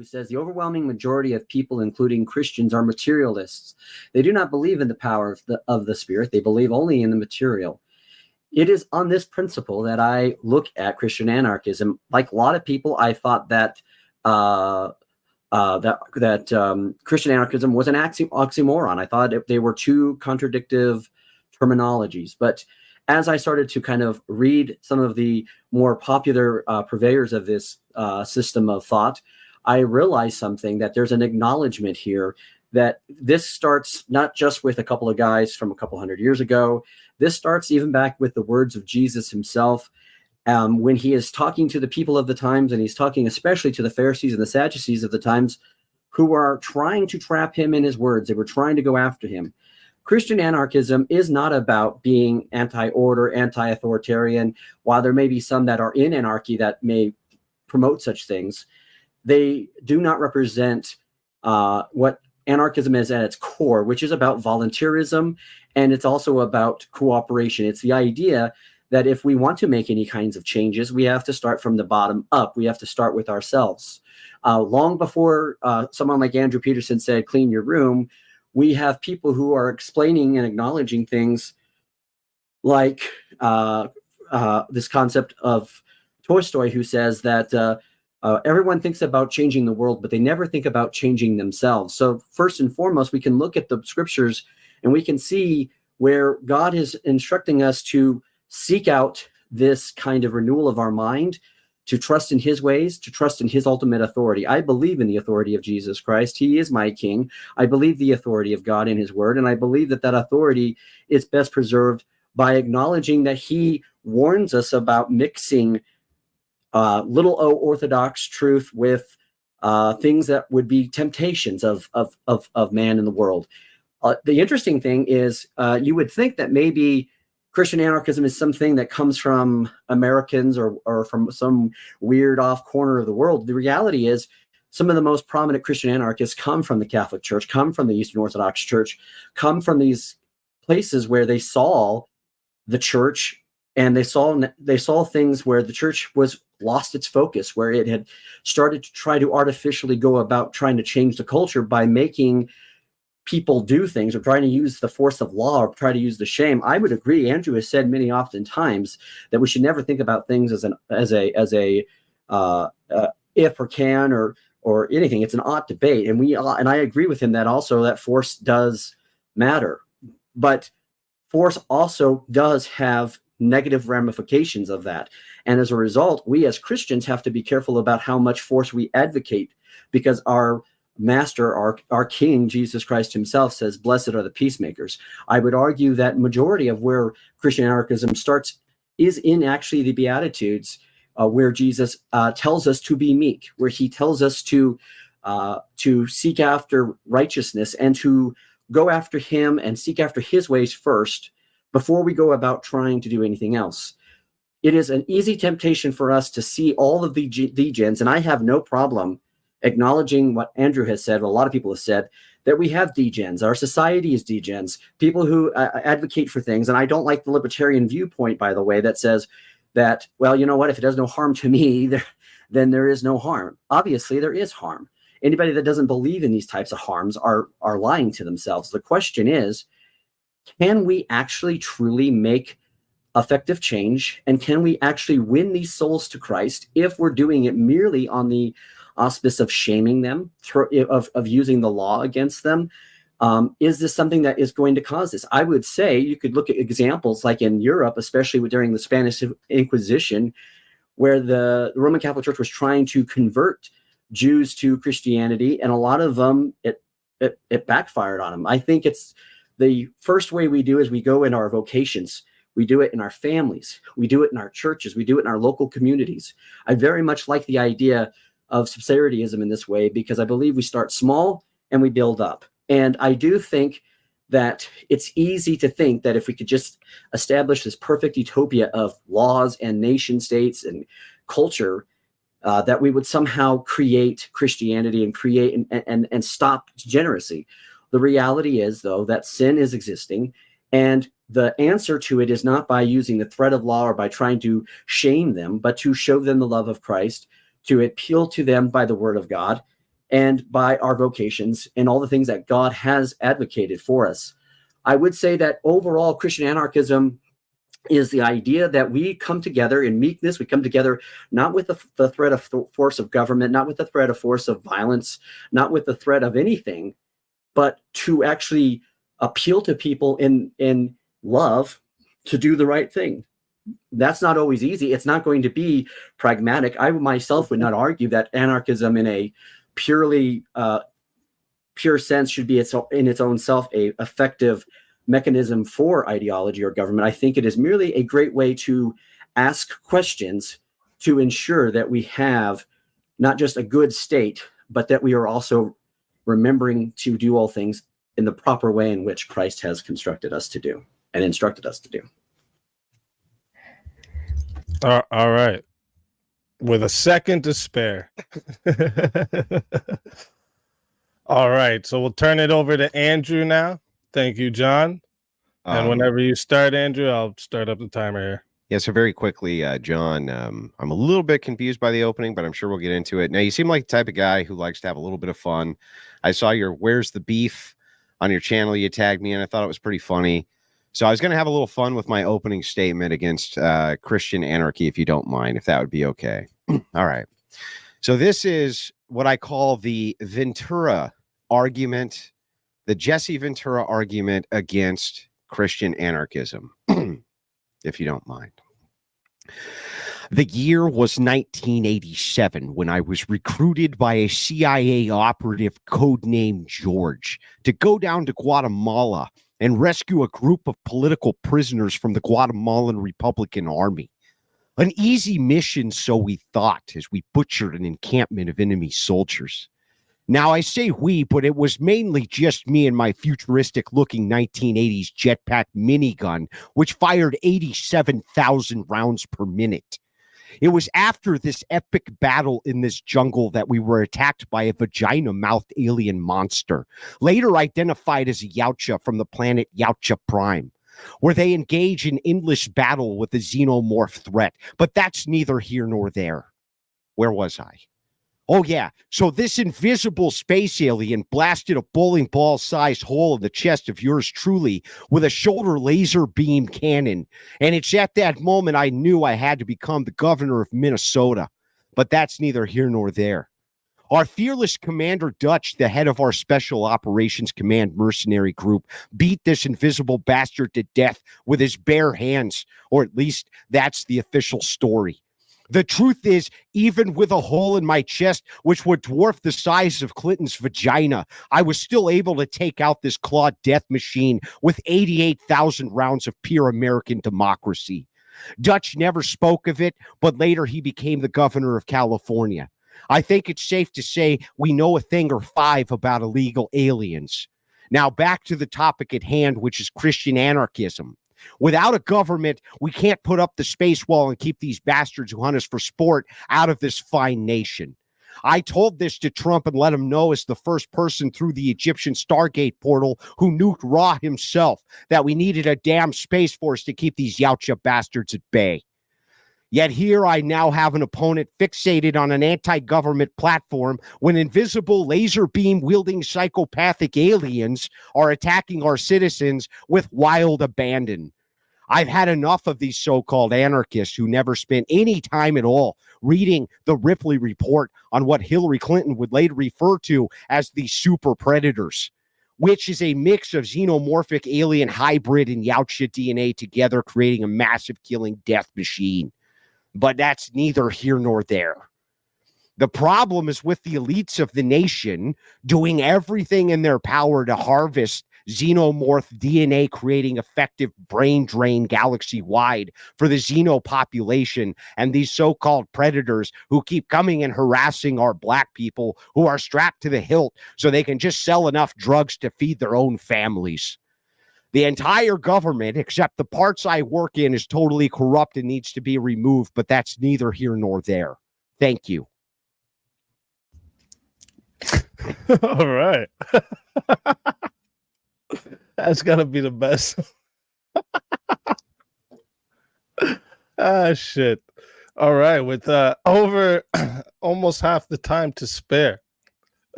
who says the overwhelming majority of people, including Christians, are materialists. They do not believe in the power of the Spirit. They believe only in the material. It is on this principle that I look at Christian anarchism. Like a lot of people, I thought that Christian anarchism was an oxymoron. I thought they were two contradictive terminologies. But as I started to kind of read some of the more popular purveyors of this system of thought, I realized something, that there's an acknowledgement here that this starts not just with a couple of guys from a couple hundred years ago. This starts even back with the words of Jesus himself, when he is talking to the people of the times, and he's talking especially to the Pharisees and the Sadducees of the times, who are trying to trap him in his words. They were trying to go after him. Christian anarchism is not about being anti-order, anti-authoritarian. While there may be some that are in anarchy that may promote such things, they do not represent what anarchism is at its core, which is about volunteerism, and it's also about cooperation. It's the idea that if we want to make any kinds of changes, we have to start from the bottom up. We have to start with ourselves. Long before someone like Andrew Peterson said, clean your room, we have people who are explaining and acknowledging things like this concept of Tolstoy, who says that everyone thinks about changing the world, but they never think about changing themselves. So first and foremost, we can look at the scriptures and we can see where God is instructing us to seek out this kind of renewal of our mind, to trust in his ways, to trust in his ultimate authority. I believe in the authority of Jesus Christ. He is my king. I believe the authority of God in his word, and I believe that that authority is best preserved by acknowledging that he warns us about mixing little o orthodox truth with things that would be temptations of man in the world. The interesting thing is, you would think that maybe Christian anarchism is something that comes from Americans or from some weird off corner of the world. The reality is, some of the most prominent Christian anarchists come from the Catholic Church, come from the Eastern Orthodox Church, come from these places where they saw the church, and they saw things where the church was lost its focus, where it had started to try to artificially go about trying to change the culture by making people do things, or trying to use the force of law, or try to use the shame. I would agree. Andrew has said many oftentimes that we should never think about things as a if or can or anything. It's an ought debate, and I agree with him that also that force does matter, but force also does have negative ramifications of that. And as a result, we as Christians have to be careful about how much force we advocate, because our master, our king, Jesus Christ himself says, blessed are the peacemakers. I would argue that majority of where Christian anarchism starts is in actually the Beatitudes, where Jesus tells us to be meek, where he tells us to seek after righteousness and to go after him and seek after his ways first before we go about trying to do anything else. It is an easy temptation for us to see all of the degens, and I have no problem acknowledging what Andrew has said, what a lot of people have said, that we have degens. Our society is degens, people who advocate for things. And I don't like the libertarian viewpoint, by the way, that says that, well, you know what, if it does no harm to me, then there is no harm. Obviously, there is harm. Anybody that doesn't believe in these types of harms are lying to themselves. The question is, can we actually truly make effective change? And can we actually win these souls to Christ if we're doing it merely on the auspice of shaming them, of using the law against them? Is this something that is going to cause this? I would say you could look at examples like in Europe, especially during the Spanish Inquisition, where the Roman Catholic Church was trying to convert Jews to Christianity, and a lot of them, it backfired on them. I think it's the first way we do is we go in our vocations. We do it in our families. We do it in our churches. We do it in our local communities. I very much like the idea of subsidiarism in this way, because I believe we start small and we build up. And I do think that it's easy to think that if we could just establish this perfect utopia of laws and nation states and culture, that we would somehow create Christianity and create and stop degeneracy. The reality is, though, that sin is existing, and the answer to it is not by using the threat of law or by trying to shame them, but to show them the love of Christ, to appeal to them by the word of God, and by our vocations and all the things that God has advocated for us. I would say that overall Christian anarchism is the idea that we come together in meekness. We come together not with the threat of force of government, not with the threat of force of violence, not with the threat of anything, but to actually appeal to people in love to do the right thing. That's not always easy. It's not going to be pragmatic. I myself would not argue that anarchism in a purely pure sense should be in its own self a effective mechanism for ideology or government. I think it is merely a great way to ask questions to ensure that we have not just a good state, but that we are also remembering to do all things in the proper way in which Christ has constructed us to do and instructed us to do. All right. With a second to spare. All right. So we'll turn it over to Andrew now. Thank you, John. And whenever you start, Andrew, I'll start up the timer here. Yeah, so very quickly, John, I'm a little bit confused by the opening, but I'm sure we'll get into it. Now, you seem like the type of guy who likes to have a little bit of fun. I saw your Where's the Beef on your channel. You tagged me, and I thought it was pretty funny. So I was going to have a little fun with my opening statement against Christian anarchy, if you don't mind, if that would be okay. All right. So this is what I call the Ventura argument, the Jesse Ventura argument against Christian anarchism, if you don't mind. The year was 1987 when I was recruited by a CIA operative codenamed George to go down to Guatemala and rescue a group of political prisoners from the Guatemalan Republican Army. An easy mission, so we thought, as we butchered an encampment of enemy soldiers. Now, I say we, but it was mainly just me and my futuristic-looking 1980s jetpack minigun, which fired 87,000 rounds per minute. It was after this epic battle in this jungle that we were attacked by a vagina-mouthed alien monster, later identified as a Yautja from the planet Yautja Prime, where they engage in endless battle with the xenomorph threat. But that's neither here nor there. Where was I? Oh, yeah. So this invisible space alien blasted a bowling ball-sized hole in the chest of yours truly with a shoulder laser beam cannon. And it's at that moment I knew I had to become the governor of Minnesota. But that's neither here nor there. Our fearless Commander Dutch, the head of our Special Operations Command mercenary group, beat this invisible bastard to death with his bare hands, or at least that's the official story. The truth is, even with a hole in my chest, which would dwarf the size of Clinton's vagina, I was still able to take out this clawed death machine with 88,000 rounds of pure American democracy. Dutch never spoke of it, but later he became the governor of California. I think it's safe to say we know a thing or five about illegal aliens. Now back to the topic at hand, which is Christian anarchism. Without a government, we can't put up the space wall and keep these bastards who hunt us for sport out of this fine nation. I told this to Trump and let him know as the first person through the Egyptian Stargate portal who nuked Ra himself that we needed a damn space force to keep these Yautja bastards at bay. Yet here I now have an opponent fixated on an anti-government platform when invisible laser beam wielding psychopathic aliens are attacking our citizens with wild abandon. I've had enough of these so-called anarchists who never spent any time at all reading the Ripley report on what Hillary Clinton would later refer to as the super predators, which is a mix of xenomorphic alien hybrid and Yautja DNA together, creating a massive killing death machine. But that's neither here nor there. The problem is with the elites of the nation doing everything in their power to harvest xenomorph DNA, creating effective brain drain galaxy-wide for the xeno population and these so-called predators who keep coming and harassing our black people who are strapped to the hilt so they can just sell enough drugs to feed their own families. The entire government, except the parts I work in, is totally corrupt and needs to be removed, but that's neither here nor there. Thank you. All right. That's got to be the best. Shit. All right. With over almost half the time to spare,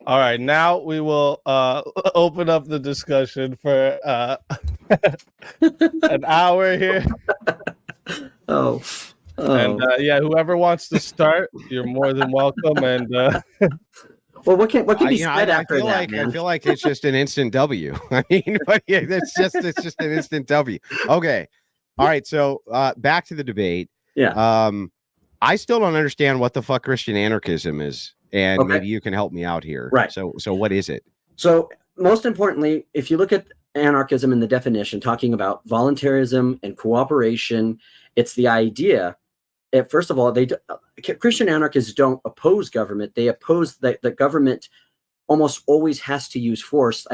All right, now we will open up the discussion for an hour here. Oh. And yeah, whoever wants to start, you're more than welcome. And well, what can be said I after feel that, like man? I feel like it's just an instant W. I mean, but yeah, it's just an instant W. Okay, all right. So back to the debate. Yeah. I still don't understand what the fuck Christian anarchism is, and Okay. maybe you can help me out here. Right. So what is it? So most importantly, if you look at anarchism in the definition, talking about voluntarism and cooperation, it's the idea. First of all, Christian anarchists don't oppose government. They oppose that the government almost always has to use force,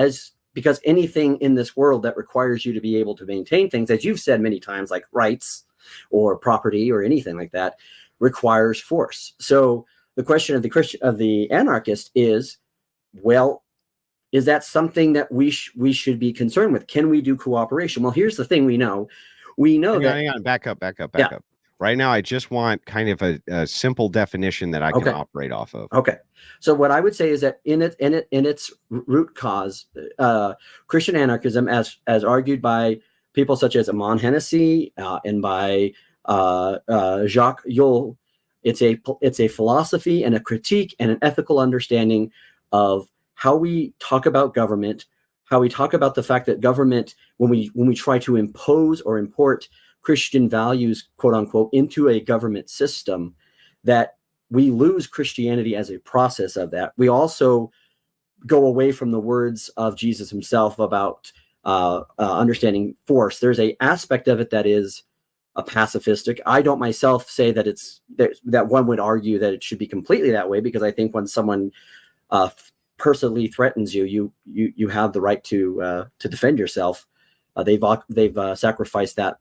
because anything in this world that requires you to be able to maintain things, as you've said many times, like rights or property or anything like that, requires force. So the question of the anarchist is, well, is that something that we should be concerned with? Can we do cooperation? Well, here's the thing: we know hang on, back up. Right now, I just want kind of a simple definition that I can operate off of. Okay. So what I would say is that in its root cause, Christian anarchism, as argued by people such as Amon Hennessy and by Jacques Ellul, it's a philosophy and a critique and an ethical understanding of how we talk about government, how we talk about the fact that government, when we try to impose or import Christian values, quote unquote, into a government system, that we lose Christianity as a process of that. We also go away from the words of Jesus himself about understanding force. There's a aspect of it that is a pacifistic. I don't myself say that that one would argue that it should be completely that way, because I think when someone personally threatens you, you have the right to defend yourself. They've sacrificed that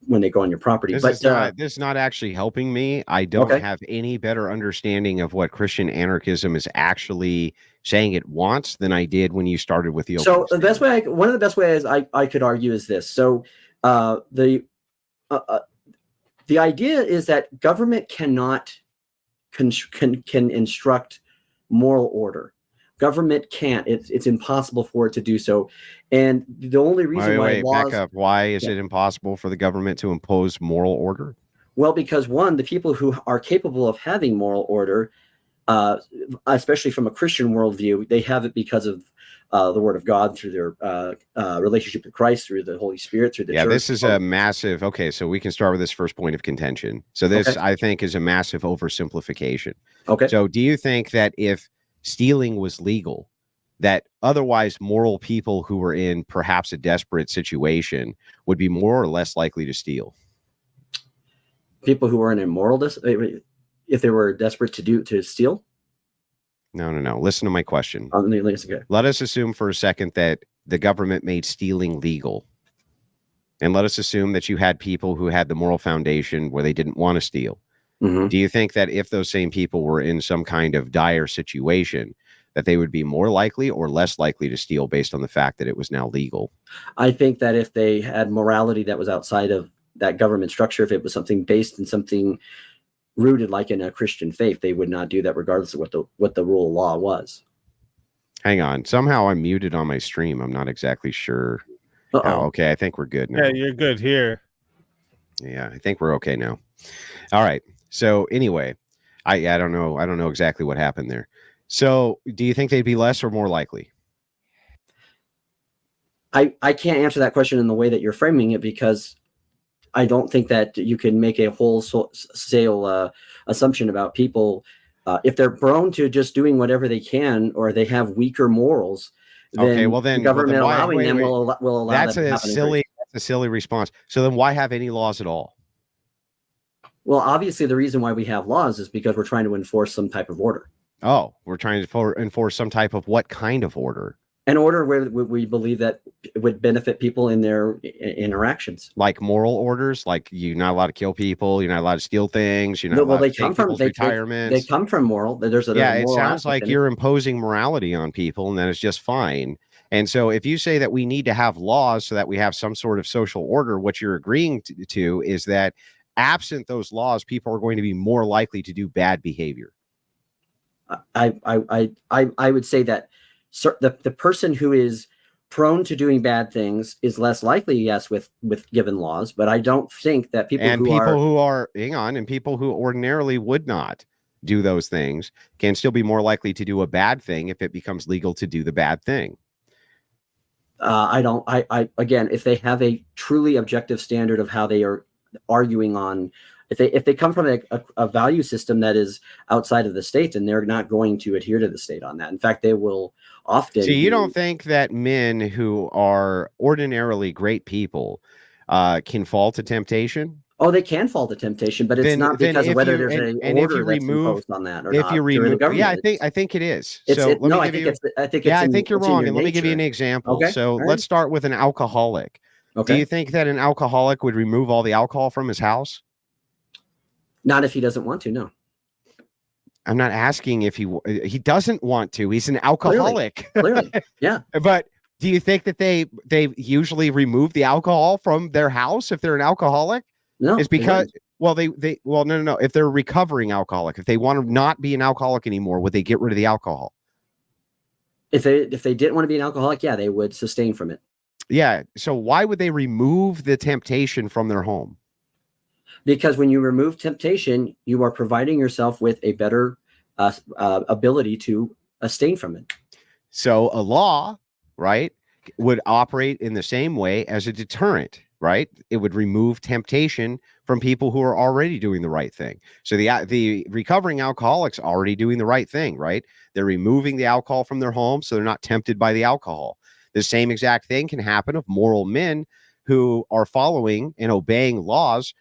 when they go on your property. This is not actually helping me. I don't have any better understanding of what Christian anarchism is actually saying it wants than I did when you started with the. So the best way, one of the best ways I could argue is this. So the idea is that government cannot can instruct moral order. Government can't. It's impossible for it to do so. And the only reason why laws... Back up. Why is it impossible for the government to impose moral order? Well, because one, the people who are capable of having moral order, especially from a Christian worldview, they have it because of the Word of God, through their relationship to Christ, through the Holy Spirit, through the church. This is a massive... Okay, so we can start with this first point of contention. So this, I think, is a massive oversimplification. Okay. So do you think that if stealing was legal, that otherwise moral people who were in perhaps a desperate situation would be more or less likely to steal? People who were in immoral, if they were desperate to steal? No. Listen to my question. Okay. Let us assume for a second that the government made stealing legal. And let us assume that you had people who had the moral foundation where they didn't want to steal. Mm-hmm. Do you think that if those same people were in some kind of dire situation, that they would be more likely or less likely to steal based on the fact that it was now legal? I think that if they had morality that was outside of that government structure, if it was something based in something rooted like in a Christian faith, they would not do that regardless of what the rule of law was. Hang on. Somehow I'm muted on my stream. I'm not exactly sure. How. Okay, I think we're good now. Yeah, you're good here. Yeah, I think we're okay now. All right. So anyway, I don't know. I don't know exactly what happened there. So do you think they'd be less or more likely? I can't answer that question in the way that you're framing it, because I don't think that you can make a wholesale assumption about people. If they're prone to just doing whatever they can, or they have weaker morals, then the government allowing them will allow that to happen. That's a silly response. So then why have any laws at all? Well, obviously, the reason why we have laws is because we're trying to enforce some type of order. Oh, we're trying to enforce some type of what kind of order? An order where we believe that it would benefit people in their interactions. Like moral orders, like you're not allowed to kill people, you're not allowed to steal things, you're not allowed to take people's retirements. They come from moral. It sounds like you're imposing morality on people, and that is just fine. And so if you say that we need to have laws so that we have some sort of social order, what you're agreeing to is that absent those laws, people are going to be more likely to do bad behavior. I would say that the person who is prone to doing bad things is less likely, yes, with given laws, but I don't think that people and who are hang on, and people who ordinarily would not do those things can still be more likely to do a bad thing if it becomes legal to do the bad thing. Again, if they have a truly objective standard of how they are arguing on, if they come from a value system that is outside of the state, then they're not going to adhere to the state on that. In fact, they will often. So you don't think that men who are ordinarily great people can fall to temptation? Oh, they can fall to temptation, but it's not because of whether there's an order that's imposed on that or not. Yeah, I think it is. I think you're wrong. And let me give you an example. Okay. So let's start with an alcoholic. Okay. Do you think that an alcoholic would remove all the alcohol from his house? Not if he doesn't want to, no. I'm not asking if he doesn't want to. He's an alcoholic. Clearly. Yeah. But do you think that they usually remove the alcohol from their house if they're an alcoholic? No. It's because no. If they're a recovering alcoholic, if they want to not be an alcoholic anymore, would they get rid of the alcohol? If they didn't want to be an alcoholic, yeah, they would sustain from it. Yeah. So why would they remove the temptation from their home? Because when you remove temptation, you are providing yourself with a better ability to abstain from it. So a law, right, would operate in the same way as a deterrent, right? It would remove temptation from people who are already doing the right thing. So the recovering alcoholics already doing the right thing, right? They're removing the alcohol from their home so they're not tempted by the alcohol. The same exact thing can happen of moral men who are following and obeying laws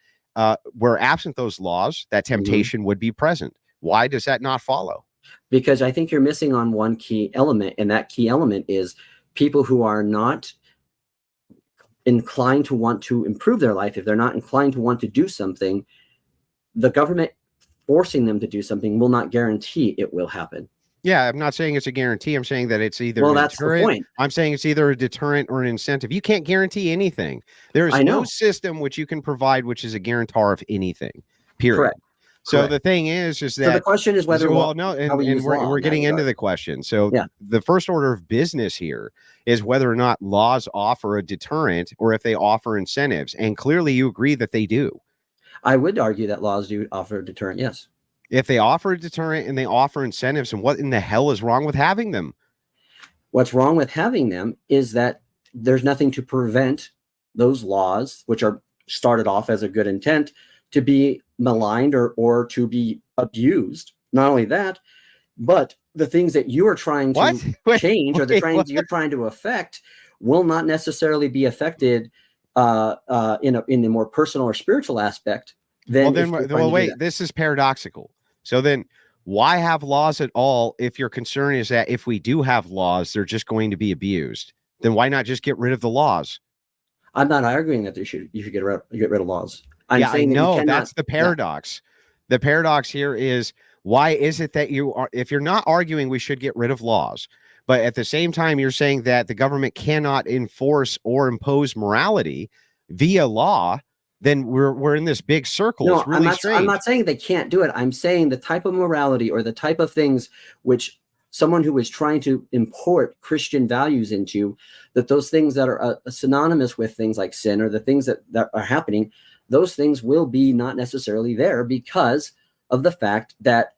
where absent those laws, that temptation would be present. Why does that not follow? Because I think you're missing on one key element, and that key element is people who are not inclined to want to improve their life. If they're not inclined to want to do something, the government forcing them to do something will not guarantee it will happen. Yeah, I'm not saying it's a guarantee. I'm saying that it's either that's the point. I'm saying it's either a deterrent or an incentive. You can't guarantee anything. There is no system which you can provide which is a guarantor of anything. Period. Correct. So the thing is that the question is whether we're getting into the question. So the first order of business here is whether or not laws offer a deterrent or if they offer incentives. And clearly you agree that they do. I would argue that laws do offer a deterrent, yes. If they offer a deterrent and they offer incentives, and what in the hell is wrong with having them? What's wrong with having them is that there's nothing to prevent those laws, which are started off as a good intent, to be maligned or to be abused. Not only that, but the things that you are trying to change or the things you're trying to affect will not necessarily be affected in a more personal or spiritual aspect. This is paradoxical. So then why have laws at all if your concern is that if we do have laws, they're just going to be abused? Then why not just get rid of the laws? I'm not arguing that you should get rid of laws. I'm saying that's the paradox. The paradox here is, why is it that if you're not arguing we should get rid of laws, but at the same time you're saying that the government cannot enforce or impose morality via law, then we're in this big circle. No, it's really strange. I'm not saying they can't do it. I'm saying the type of morality or the type of things which someone who is trying to import Christian values into, that those things that are synonymous with things like sin or the things that are happening, those things will be not necessarily there because of the fact that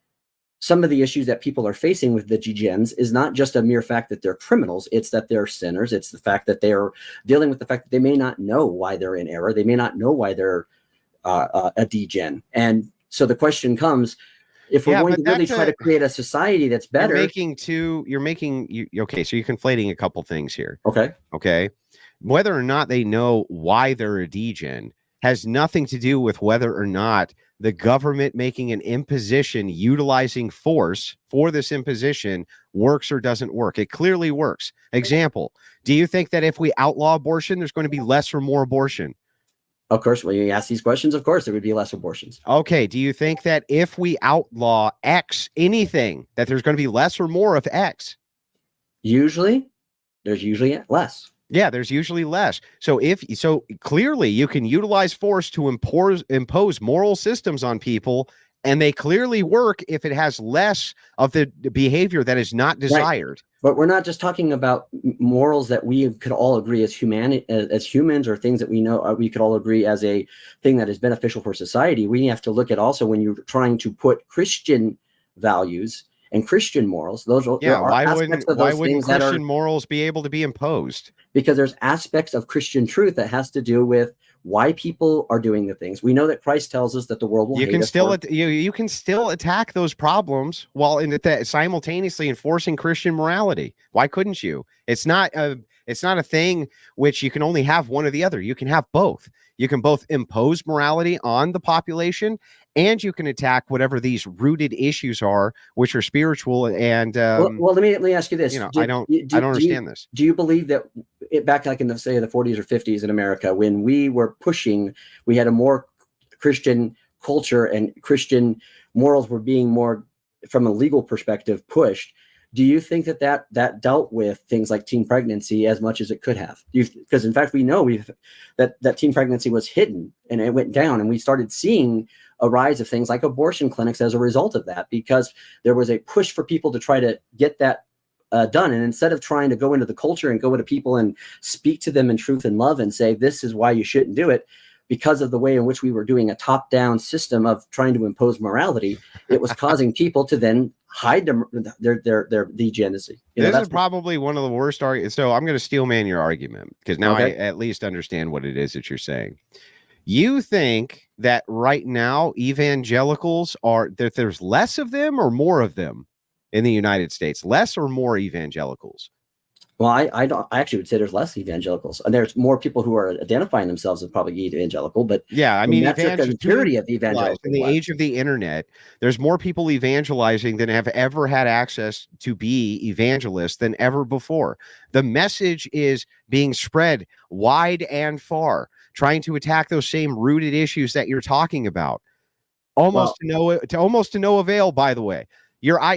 some of the issues that people are facing with the GGNs is not just a mere fact that they're criminals. It's that they're sinners. It's the fact that they're dealing with the fact that they may not know why they're in error. They may not know why they're a DGen. And so the question comes, if we're going to really try to create a society that's better. Okay, so you're conflating a couple things here. Okay. Whether or not they know why they're a DGen has nothing to do with whether or not the government making an imposition, utilizing force for this imposition, works or doesn't work. It clearly works. Example, do you think that if we outlaw abortion, there's going to be less or more abortion? Of course, when you ask these questions, of course, there would be less abortions. Okay, do you think that if we outlaw X, anything, that there's going to be less or more of X? There's usually less. Yeah, there's usually less. So clearly you can utilize force to impose moral systems on people And they clearly work if it has less of the behavior that is not desired. Right. But we're not just talking about morals that we could all agree as humans, or things that we know we could all agree as a thing that is beneficial for society. We have to look at also when you're trying to put Christian values and Christian morals. Why wouldn't Christian morals be able to be imposed? Because there's aspects of Christian truth that has to do with why people are doing the things. We know that Christ tells us that the world will hate us. You can still attack those problems while simultaneously enforcing Christian morality. Why couldn't you? It's not a thing which you can only have one or the other. You can have both. You can both impose morality on the population, and you can attack whatever these rooted issues are, which are spiritual. And well, let me ask you this. I don't understand this. Do you believe that back like in the 40s or 50s in America, when we were pushing, we had a more Christian culture and Christian morals were being more, from a legal perspective, pushed? Do you think that dealt with things like teen pregnancy as much as it could have? Because in fact, we know that teen pregnancy was hidden and it went down, and we started seeing a rise of things like abortion clinics as a result of that, because there was a push for people to try to get that done. And instead of trying to go into the culture and go into people and speak to them in truth and love and say, this is why you shouldn't do it, because of the way in which we were doing a top-down system of trying to impose morality, it was causing people to then hide their degeneracy. This is probably one of the worst arguments. So I'm going to steel man your argument, because now I at least understand what it is that you're saying. You think that right now evangelicals there's less of them or more of them in the United States? Less or more evangelicals? Well, I actually would say there's less evangelicals, and there's more people who are identifying themselves as probably evangelical. But yeah, I mean, that's the majority of evangelicals. In the age of the internet, there's more people evangelizing than have ever had access to be evangelists than ever before. The message is being spread wide and far, trying to attack those same rooted issues that you're talking about, almost to no avail. By the way,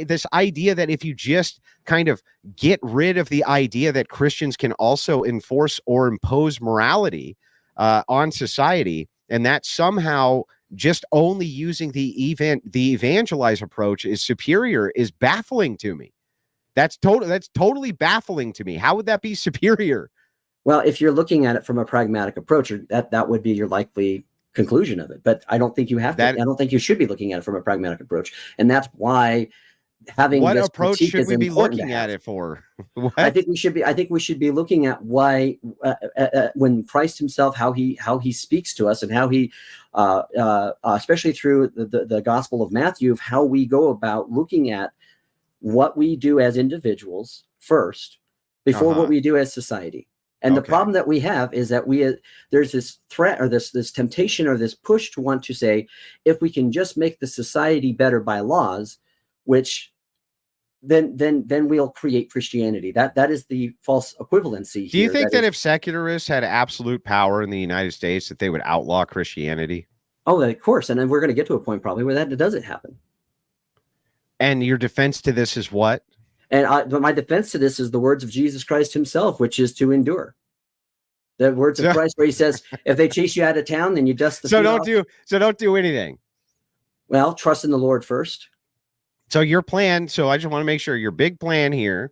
this idea that if you just kind of get rid of the idea that Christians can also enforce or impose morality on society, and that somehow just only using the evangelize approach is superior, is baffling to me. That's totally baffling to me. How would that be superior? Well, if you're looking at it from a pragmatic approach, that would be your likely conclusion of it. But I don't think you have to. I don't think you should be looking at it from a pragmatic approach, and that's why having what this approach should we be looking at it for? I think we should be looking at why when Christ himself, how he speaks to us, and how he especially through the Gospel of Matthew, of how we go about looking at what we do as individuals first before what we do as society. And the problem that we have is that there's this threat or this temptation or this push to want to say, if we can just make the society better by laws, which then we'll create Christianity. That is the false equivalency. Do you think that if secularists had absolute power in the United States, that they would outlaw Christianity? Oh, of course. And then we're going to get to a point probably where that doesn't happen. And your defense to this is what? But my defense to this is the words of Jesus Christ himself, which is to endure. The words of Christ, where he says, if they chase you out of town, then you dust the So don't do anything. Well, trust in the Lord first. So your plan, so I just want to make sure your big plan here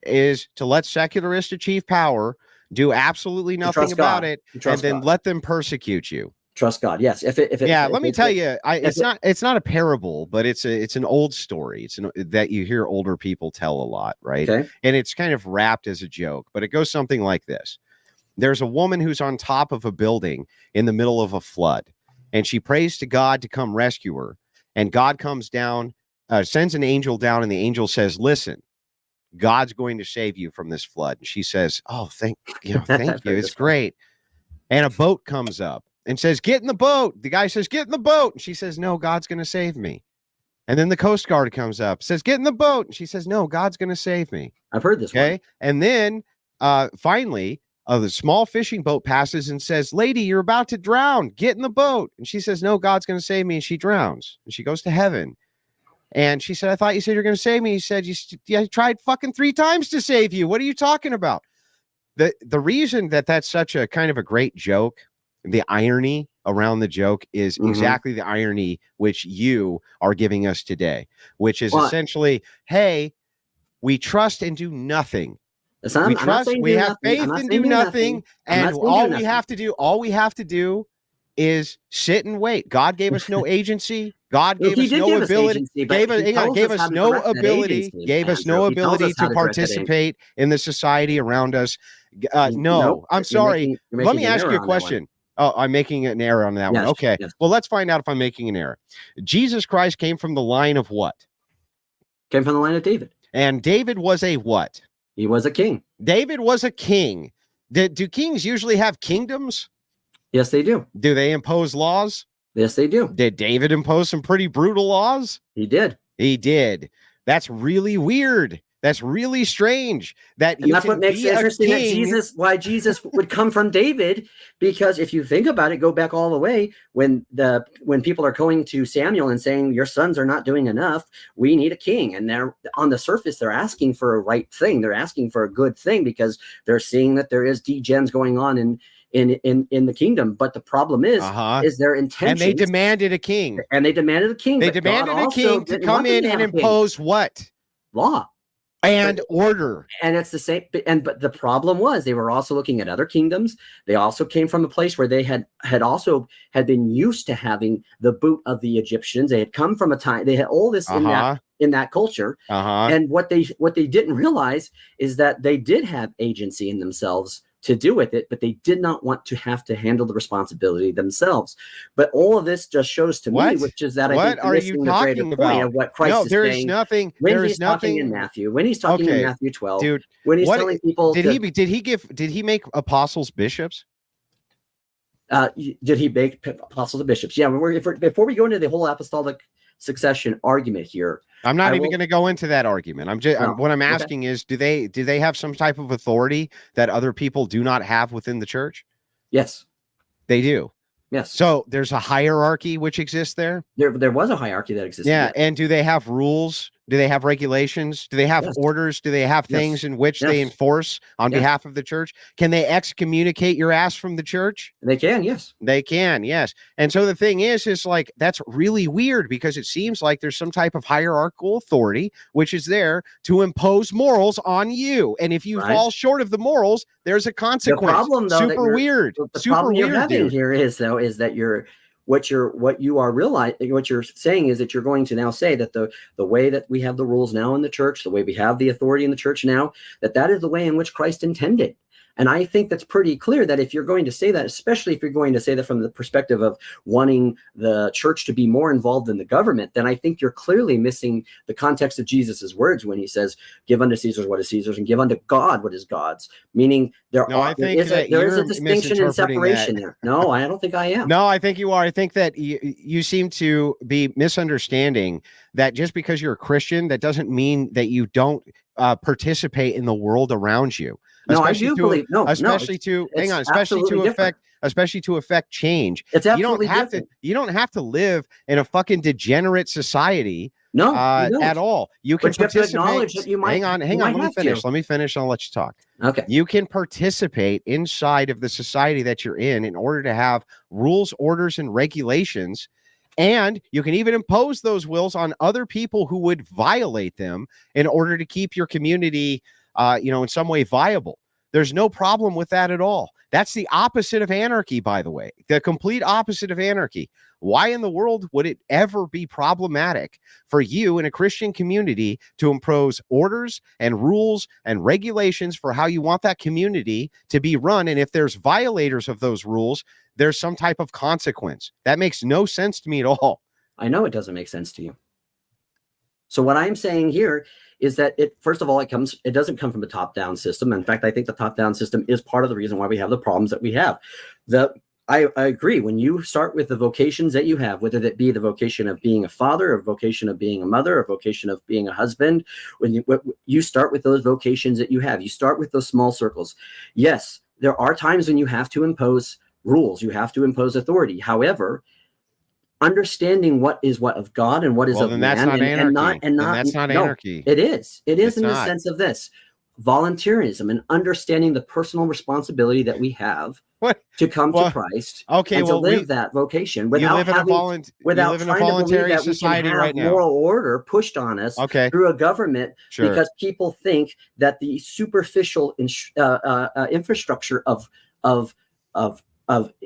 is to let secularists achieve power, do absolutely nothing about it, and then let them persecute you. Trust God. Yes. Let me tell you, it's not a parable, but it's an old story. That you hear older people tell a lot, right? Okay. And it's kind of wrapped as a joke, but it goes something like this. There's a woman who's on top of a building in the middle of a flood, and she prays to God to come rescue her. And God comes down, sends an angel down, and the angel says, "Listen, God's going to save you from this flood." And she says, "Oh, thank you. It's great." And a boat comes up and says, "Get in the boat." The guy says, "Get in the boat." And she says, "No, God's going to save me." And then the Coast Guard comes up, says, "Get in the boat." And she says, "No, God's going to save me." I've heard this. Okay. And then finally, the small fishing boat passes and says, "Lady, you're about to drown. Get in the boat." And she says, "No, God's going to save me." And she drowns and she goes to heaven. And she said, "I thought you said you're going to save me." He said, "You tried fucking 3 times to save you. What are you talking about?" The reason that's such a kind of a great joke, the irony around the joke is exactly the irony which you are giving us today, which is essentially, hey, we trust and do nothing. We trust, we have faith and do nothing. And all we have to do is sit and wait. God gave us no agency. God gave us no ability. Gave us no ability to participate in the society around us. No, I'm sorry. Let me ask you a question. Oh, I'm making an error on that one. Okay. Yes. Well, let's find out if I'm making an error. Jesus Christ came from the line of what? Came from the line of David. And David was a what? He was a king. David was a king. Do kings usually have kingdoms? Yes, they do. Do they impose laws? Yes, they do. Did David impose some pretty brutal laws? He did. He did. That's really weird. That's really strange. And that's what makes it interesting that why Jesus would come from David, because if you think about it, go back all the way when people are going to Samuel and saying, your sons are not doing enough, we need a king. And they're on the surface, they're asking for a right thing. They're asking for a good thing because they're seeing that there is degens going on in the kingdom. But the problem is their intention. And they demanded a king. They demanded a king to come in and impose what? Law. And order. And it's the same. But the problem was they were also looking at other kingdoms. They also came from a place where they had been used to having the boot of the Egyptians. They had come from a time, they had all this in that culture. And what they didn't realize is that they did have agency in themselves to do with it, but they did not want to have to handle the responsibility themselves. But all of this just shows to me, which is that what are you talking about? Of what Christ is saying. Nothing. When he's talking in Matthew, when he's talking in Matthew 12, dude, when he's telling people, did he make apostles bishops? Did he make apostles and bishops? Yeah. Before we go into the whole apostolic succession argument here, I'm not even going to go into that argument. What I'm asking is, do they have some type of authority that other people do not have within the church? Yes, they do. Yes. So there's a hierarchy which exists there. There was a hierarchy that existed. Yeah. And do they have rules? Do they have regulations? Do they have orders? Do they have things in which they enforce on behalf of the church? Can they excommunicate your ass from the church? They can, yes. They can, yes. And so the thing is like, that's really weird because it seems like there's some type of hierarchical authority which is there to impose morals on you. And if you fall short of the morals, there's a consequence. The problem, though, super weird. The problem you're having here is that what you're saying is that you're going to now say that the way that we have the rules now in the church, the way we have the authority in the church now, that is the way in which Christ intended. And I think that's pretty clear that if you're going to say that, especially if you're going to say that from the perspective of wanting the church to be more involved in the government, then I think you're clearly missing the context of Jesus's words when he says, give unto Caesar what is Caesar's and give unto God what is God's, meaning there is a distinction and separation there. No, I don't think I am. No, I think you are. I think that you seem to be misunderstanding that just because you're a Christian, that doesn't mean that you don't participate in the world around you. No, I do believe. Especially to affect change. It's absolutely you don't have to live in a fucking degenerate society. No, at all. You can participate. Acknowledge that you might. Hang on. Let me finish. Let me finish. I'll let you talk. Okay. You can participate inside of the society that you're in order to have rules, orders, and regulations. And you can even impose those wills on other people who would violate them in order to keep your community, in some way viable. There's no problem with that at all. That's the opposite of anarchy, by the way, the complete opposite of anarchy. Why in the world would it ever be problematic for you in a Christian community to impose orders and rules and regulations for how you want that community to be run? And if there's violators of those rules, there's some type of consequence. That makes no sense to me at all. I know it doesn't make sense to you. So what I'm saying here is that first of all, it doesn't come from a top-down system. In fact, I think the top-down system is part of the reason why we have the problems that we have. I agree. When you start with the vocations that you have, whether that be the vocation of being a father, or vocation of being a mother, or vocation of being a husband, when you start with those vocations that you have, you start with those small circles. Yes, there are times when you have to impose rules, you have to impose authority. However, understanding what is what of God and what is of man, that's not anarchy. That's not anarchy. It is in the sense of this. volunteerism and understanding the personal responsibility that we have to come to Christ and to live that vocation without trying to believe that we can have moral order pushed on us through a government because people think that the superficial infrastructure of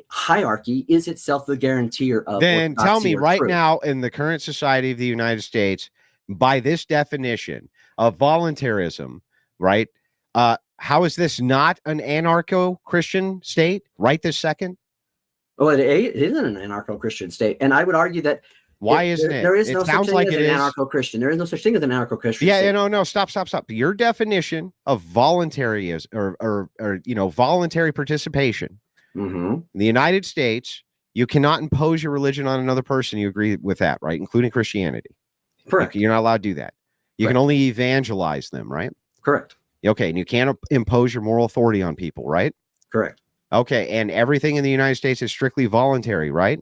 hierarchy is itself the guarantor of. Then tell me right now, in the current society of the United States, by this definition of voluntarism, right? How is this not an anarcho-Christian state right this second? Well, it isn't an anarcho-Christian state, and I would argue that. Why isn't it? There is no such thing as an anarcho-Christian. There is no such thing as an anarcho-Christian. Yeah, no, stop. Your definition of voluntary is, or voluntary participation. In the United States, you cannot impose your religion on another person. You agree with that, right? Including Christianity. Correct. You're not allowed to do that. You can only evangelize them, right? Correct. Okay, and you can't impose your moral authority on people, right? Correct. Okay, and everything in the United States is strictly voluntary, right?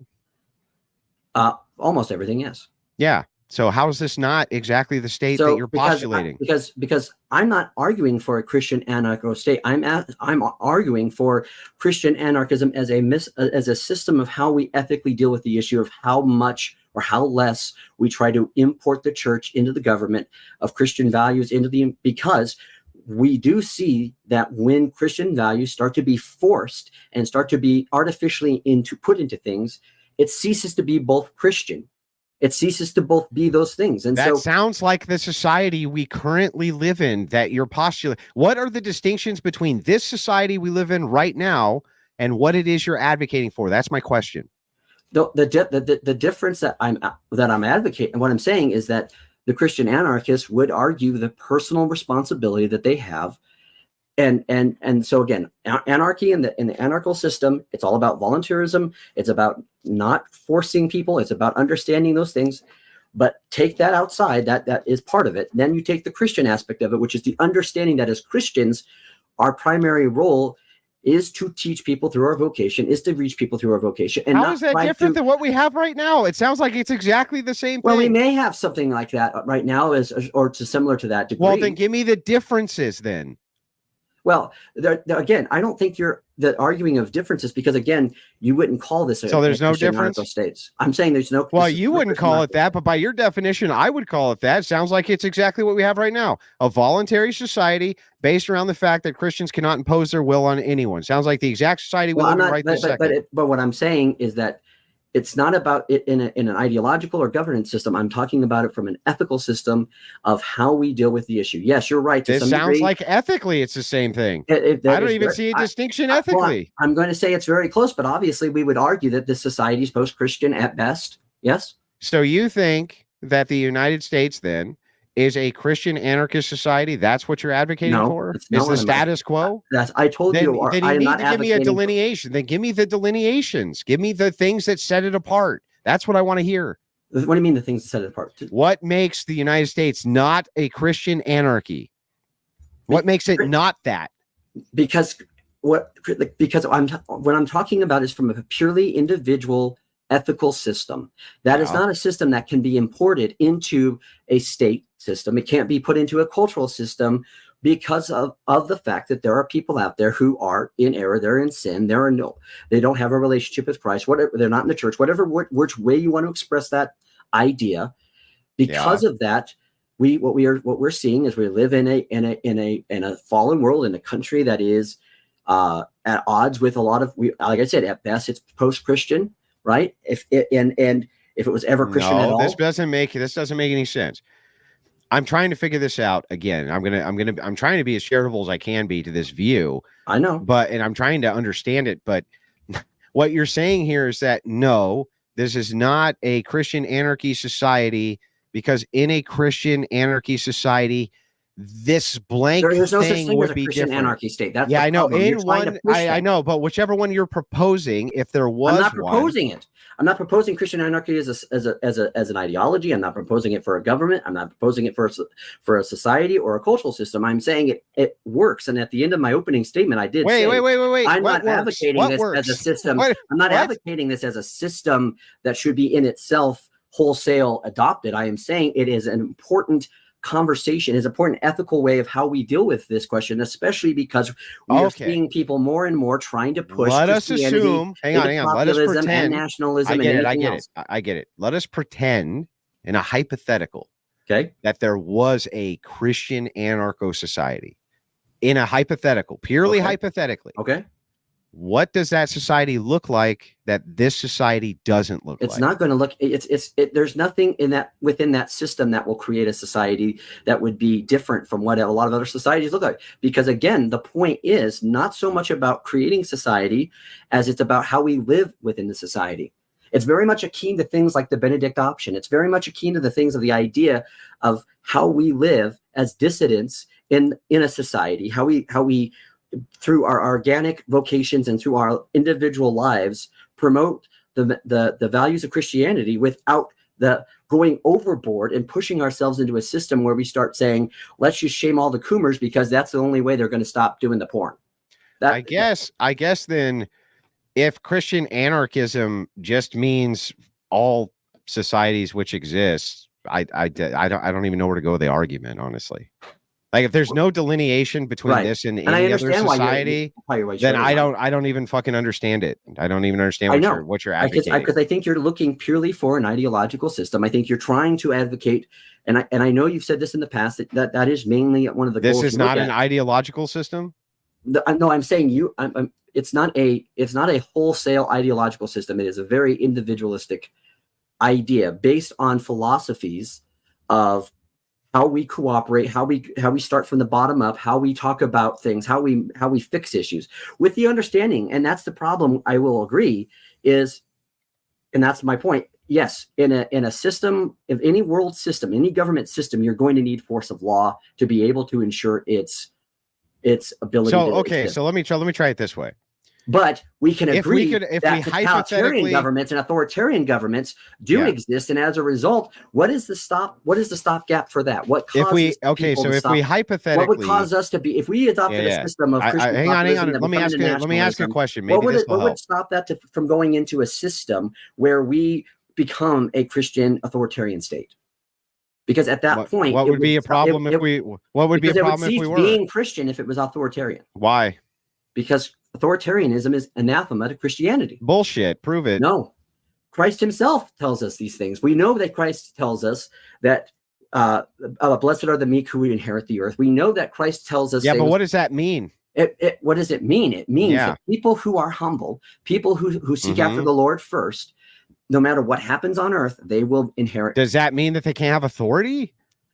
Almost everything, yes. Yeah. So how is this not exactly the state that you're postulating? Because I'm not arguing for a Christian anarcho state. I'm arguing for Christian anarchism as a system of how we ethically deal with the issue of how much or how less we try to import the church into the government of Christian values because we do see that when Christian values start to be forced and start to be artificially put into things, it ceases to be both Christian. It ceases to both be those things. And that sounds like the society we currently live in that you're postulating. What are the distinctions between this society we live in right now and what it is you're advocating for? That's my question. The difference that I'm advocating, what I'm saying is that the Christian anarchists would argue the personal responsibility that they have. And so again, anarchy in the anarchical system, it's all about volunteerism. It's about not forcing people. It's about understanding those things. But take that outside, that is part of it. Then you take the Christian aspect of it, which is the understanding that as Christians, our primary role is to teach people through our vocation, is to reach people through our vocation. And how is that different than what we have right now? It sounds like it's exactly the same thing. Well, we may have something like that right now, or similar to that degree. Well, then give me the differences then. Well, again, I don't think you're arguing of differences because, again, you wouldn't call this so there's no difference. States. I'm saying there's no. Well, you wouldn't call it that, but by your definition, I would call it that. Sounds like it's exactly what we have right now: a voluntary society based around the fact that Christians cannot impose their will on anyone. Sounds like the exact society we live in right this second. But what I'm saying is that it's not about it in an ideological or governance system. I'm talking about it from an ethical system of how we deal with the issue. Yes, you're right. This sounds like ethically it's the same thing. I don't even see a distinction ethically. I'm going to say it's very close, but obviously we would argue that this society is post-Christian at best. Yes. So you think that the United States then is a Christian anarchist society? That's what you're advocating for? Is the status quo? I told you. Then you need to give me a delineation. Then give me the delineations. Give me the things that set it apart. That's what I want to hear. What do you mean the things that set it apart? What makes the United States not a Christian anarchy? What makes it not that? Because what I'm talking about is from a purely individual ethical system. That is not a system that can be imported into a state system. It can't be put into a cultural system because of the fact that there are people out there who are in error, they're in sin, they don't have a relationship with Christ, whatever, they're not in the church, whatever which way you want to express that idea. Because of that, what we're seeing is we live in a fallen world, in a country that is at odds with a lot of, like I said, at best it's post-Christian. Right. If it was ever Christian at all, this doesn't make any sense. I'm trying to figure this out again. I'm trying to be as charitable as I can be to this view. I know, and I'm trying to understand it. But what you're saying here is that no, this is not a Christian anarchy society, because in a Christian anarchy society, this blank there's no thing such thing would as a be Christian different. Anarchy state. That's I know. I know, but whichever one you're proposing, if there was, I'm not proposing it. I'm not proposing Christian anarchy as an ideology. I'm not proposing it for a government. I'm not proposing it for a society or a cultural system. I'm saying it works. And at the end of my opening statement, I did wait. I'm not advocating this as a system. I'm not advocating this as a system that should be in itself wholesale adopted. I am saying it is an important conversation, is an important ethical way of how we deal with this question, especially because we are seeing people more and more trying to push Let us assume, hang on, let us pretend, and nationalism. I get it. Let us pretend in a hypothetical, that there was a Christian anarcho society. In a hypothetical, purely hypothetically. Okay. What does that society look like that this society doesn't look like? It's not going to look, there's nothing within that system that will create a society that would be different from what a lot of other societies look like. Because again, the point is not so much about creating society as it's about how we live within the society. It's very much akin to things like the Benedict option. It's very much akin to the things of the idea of how we live as dissidents in a society, how we through our organic vocations and through our individual lives promote the values of Christianity without the going overboard and pushing ourselves into a system where we start saying, let's just shame all the Coomers because that's the only way they're going to stop doing the porn. I guess then, if Christian anarchism just means all societies which exist, I don't even know where to go with the argument, honestly. Like, if there's no delineation between this and any other society, then I don't even fucking understand it. I don't even understand what you're advocating. Because I think you're looking purely for an ideological system. I think you're trying to advocate, and I know you've said this in the past, that is mainly one of the goals. This is not an ideological system? No, I'm saying it's not a wholesale ideological system. It is a very individualistic idea based on philosophies of how we cooperate, how we start from the bottom up, how we talk about things, how we fix issues, with the understanding. And that's the problem, I will agree, is, and that's my point. Yes, in a system, of any world system, any government system, you're going to need force of law to be able to ensure its ability. So let me try it this way. But we can agree if that totalitarian governments and authoritarian governments do exist, and as a result, what is the stopgap for that? What causes we hypothetically, what would cause us to be, if we adopted a system of Christian hang on, let me ask you a question. Maybe what would stop that from going into a system where we become a Christian authoritarian state? Because at that point, what would be a problem if we were being Christian if it was authoritarian? Why? Because authoritarianism is anathema to Christianity. Bullshit. Prove it. No. Christ himself tells us these things. We know that Christ tells us that blessed are the meek who would inherit the earth. We know that Christ tells us. Yeah, but what does that mean? What does it mean? It means that people who are humble, people who seek after the Lord first, no matter what happens on earth, they will inherit. Does that mean that they can't have authority?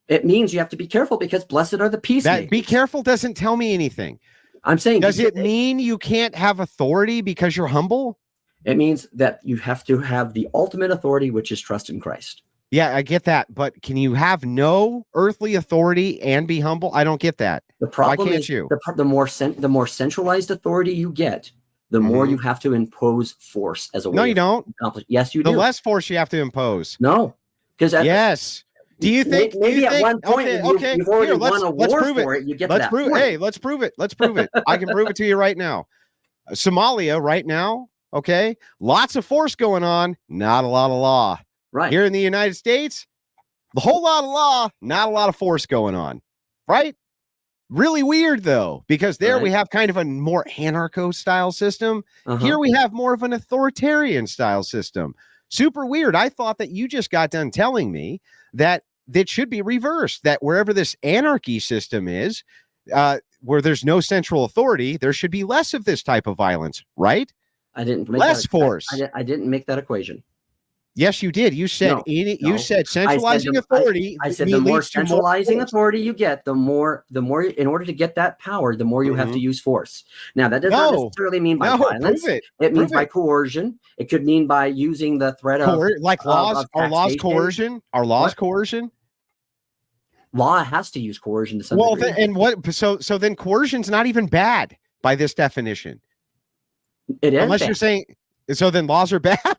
It means you have to be careful, because blessed are the peacemakers. That be careful doesn't tell me anything. I'm saying, does it mean you can't have authority because you're humble? It means that you have to have the ultimate authority, which is trust in Christ. Yeah, I get that. But can you have no earthly authority and be humble? I don't get that. The problem Why can't is you? The more centralized authority you get, the more you have to impose force as a way. No, you don't. Yes, you do. The less force you have to impose. No, because yes. Do you think maybe at one point you've already won a war for it? You get to that point. Hey, let's prove it. Let's prove it. I can prove it to you right now. Somalia right now, okay? Lots of force going on, not a lot of law. Right. Here in the United States, a whole lot of law, not a lot of force going on. Right? Really weird, though, because there we have kind of a more anarcho style system. Here we have more of an authoritarian style system. Super weird. I thought that you just got done telling me that should be reversed, that wherever this anarchy system is, where there's no central authority, there should be less of this type of violence, right? I didn't make less force. I didn't make that equation. Yes, you did. You said you said centralizing authority. I said the more centralizing authority you get, the more in order to get that power, the more you have to use force. Now that does not necessarily mean by violence. It means by coercion. It could mean by using the threat of laws. Are laws coercion? Are laws coercion? Law has to use coercion to some degree. So then coercion's not even bad by this definition. It is. Unless you're saying so, then laws are bad.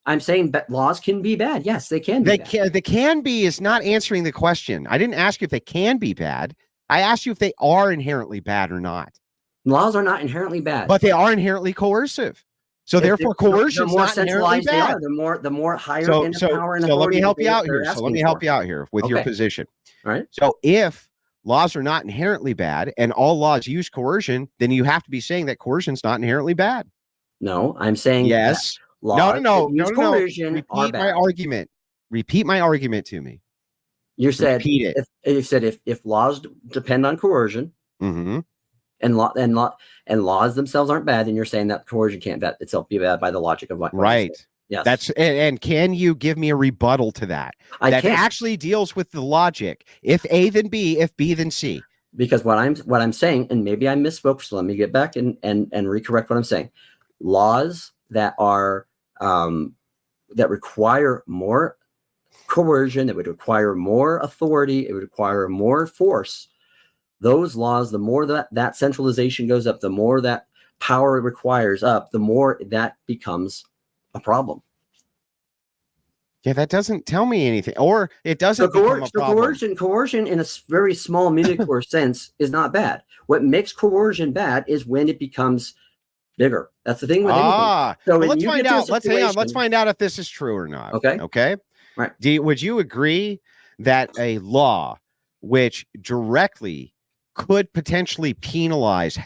I'm saying that laws can be bad. Yes, they can be bad. They can be is not answering the question. I didn't ask you if they can be bad. I asked you if they are inherently bad or not. Laws are not inherently bad. But they are inherently coercive. So therefore, coercion the more is not inherently centralized they bad. are, the more higher So, in the power and so let me authority help you out they're here. So let asking me help for. you out here with your Okay. position. All right. So if laws are not inherently bad and all laws use coercion, then you have to be saying that coercion is not inherently bad. No, I'm saying Yes. that laws that use coercion are Repeat my bad. argument. Repeat my argument to me. You said Repeat it. if laws depend on coercion Mm-hmm. and laws themselves aren't bad, then you're saying that coercion can't itself be bad by the logic of what you Right. said. Yes. That's and can you give me a rebuttal to that? That actually deals with the logic. If A then B, if B then C. Because what I'm saying, and maybe I misspoke, so let me get back and recorrect what I'm saying. Laws that are that require more coercion, that would require more authority, it would require more force. Those laws, the more that centralization goes up, the more that power it requires up, the more that becomes a problem. Yeah, that doesn't tell me anything, or it doesn't become a problem. Coercion in a very small miniature sense is not bad. What makes coercion bad is when it becomes bigger. That's the thing with anything. So well, let's find out. Let's hang on. Let's find out if this is true or not. Okay. Okay. Right. Would you agree that a law which directly could potentially penalize,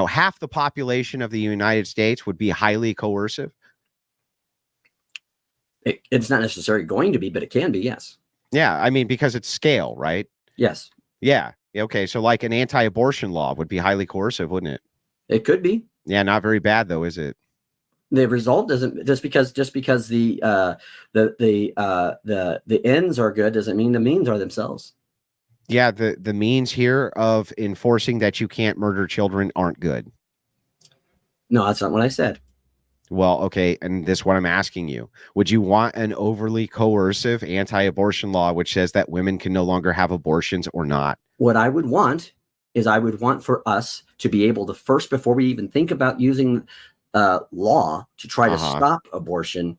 half the population of the United States would be highly coercive? It's not necessarily going to be, but it can be, yes. Yeah, I mean, because it's scale, right? Yes. Yeah. Okay, so like an anti-abortion law would be highly coercive, wouldn't it? It could be. Yeah, not very bad though, is it? The result doesn't just because the ends are good doesn't mean the means are themselves. Yeah, the means here of enforcing that you can't murder children aren't good. No, that's not what I said. Well, okay, and this is what I'm asking you. Would you want an overly coercive anti-abortion law which says that women can no longer have abortions or not? What I would want is for us to be able to first, before we even think about using law to try to stop abortion,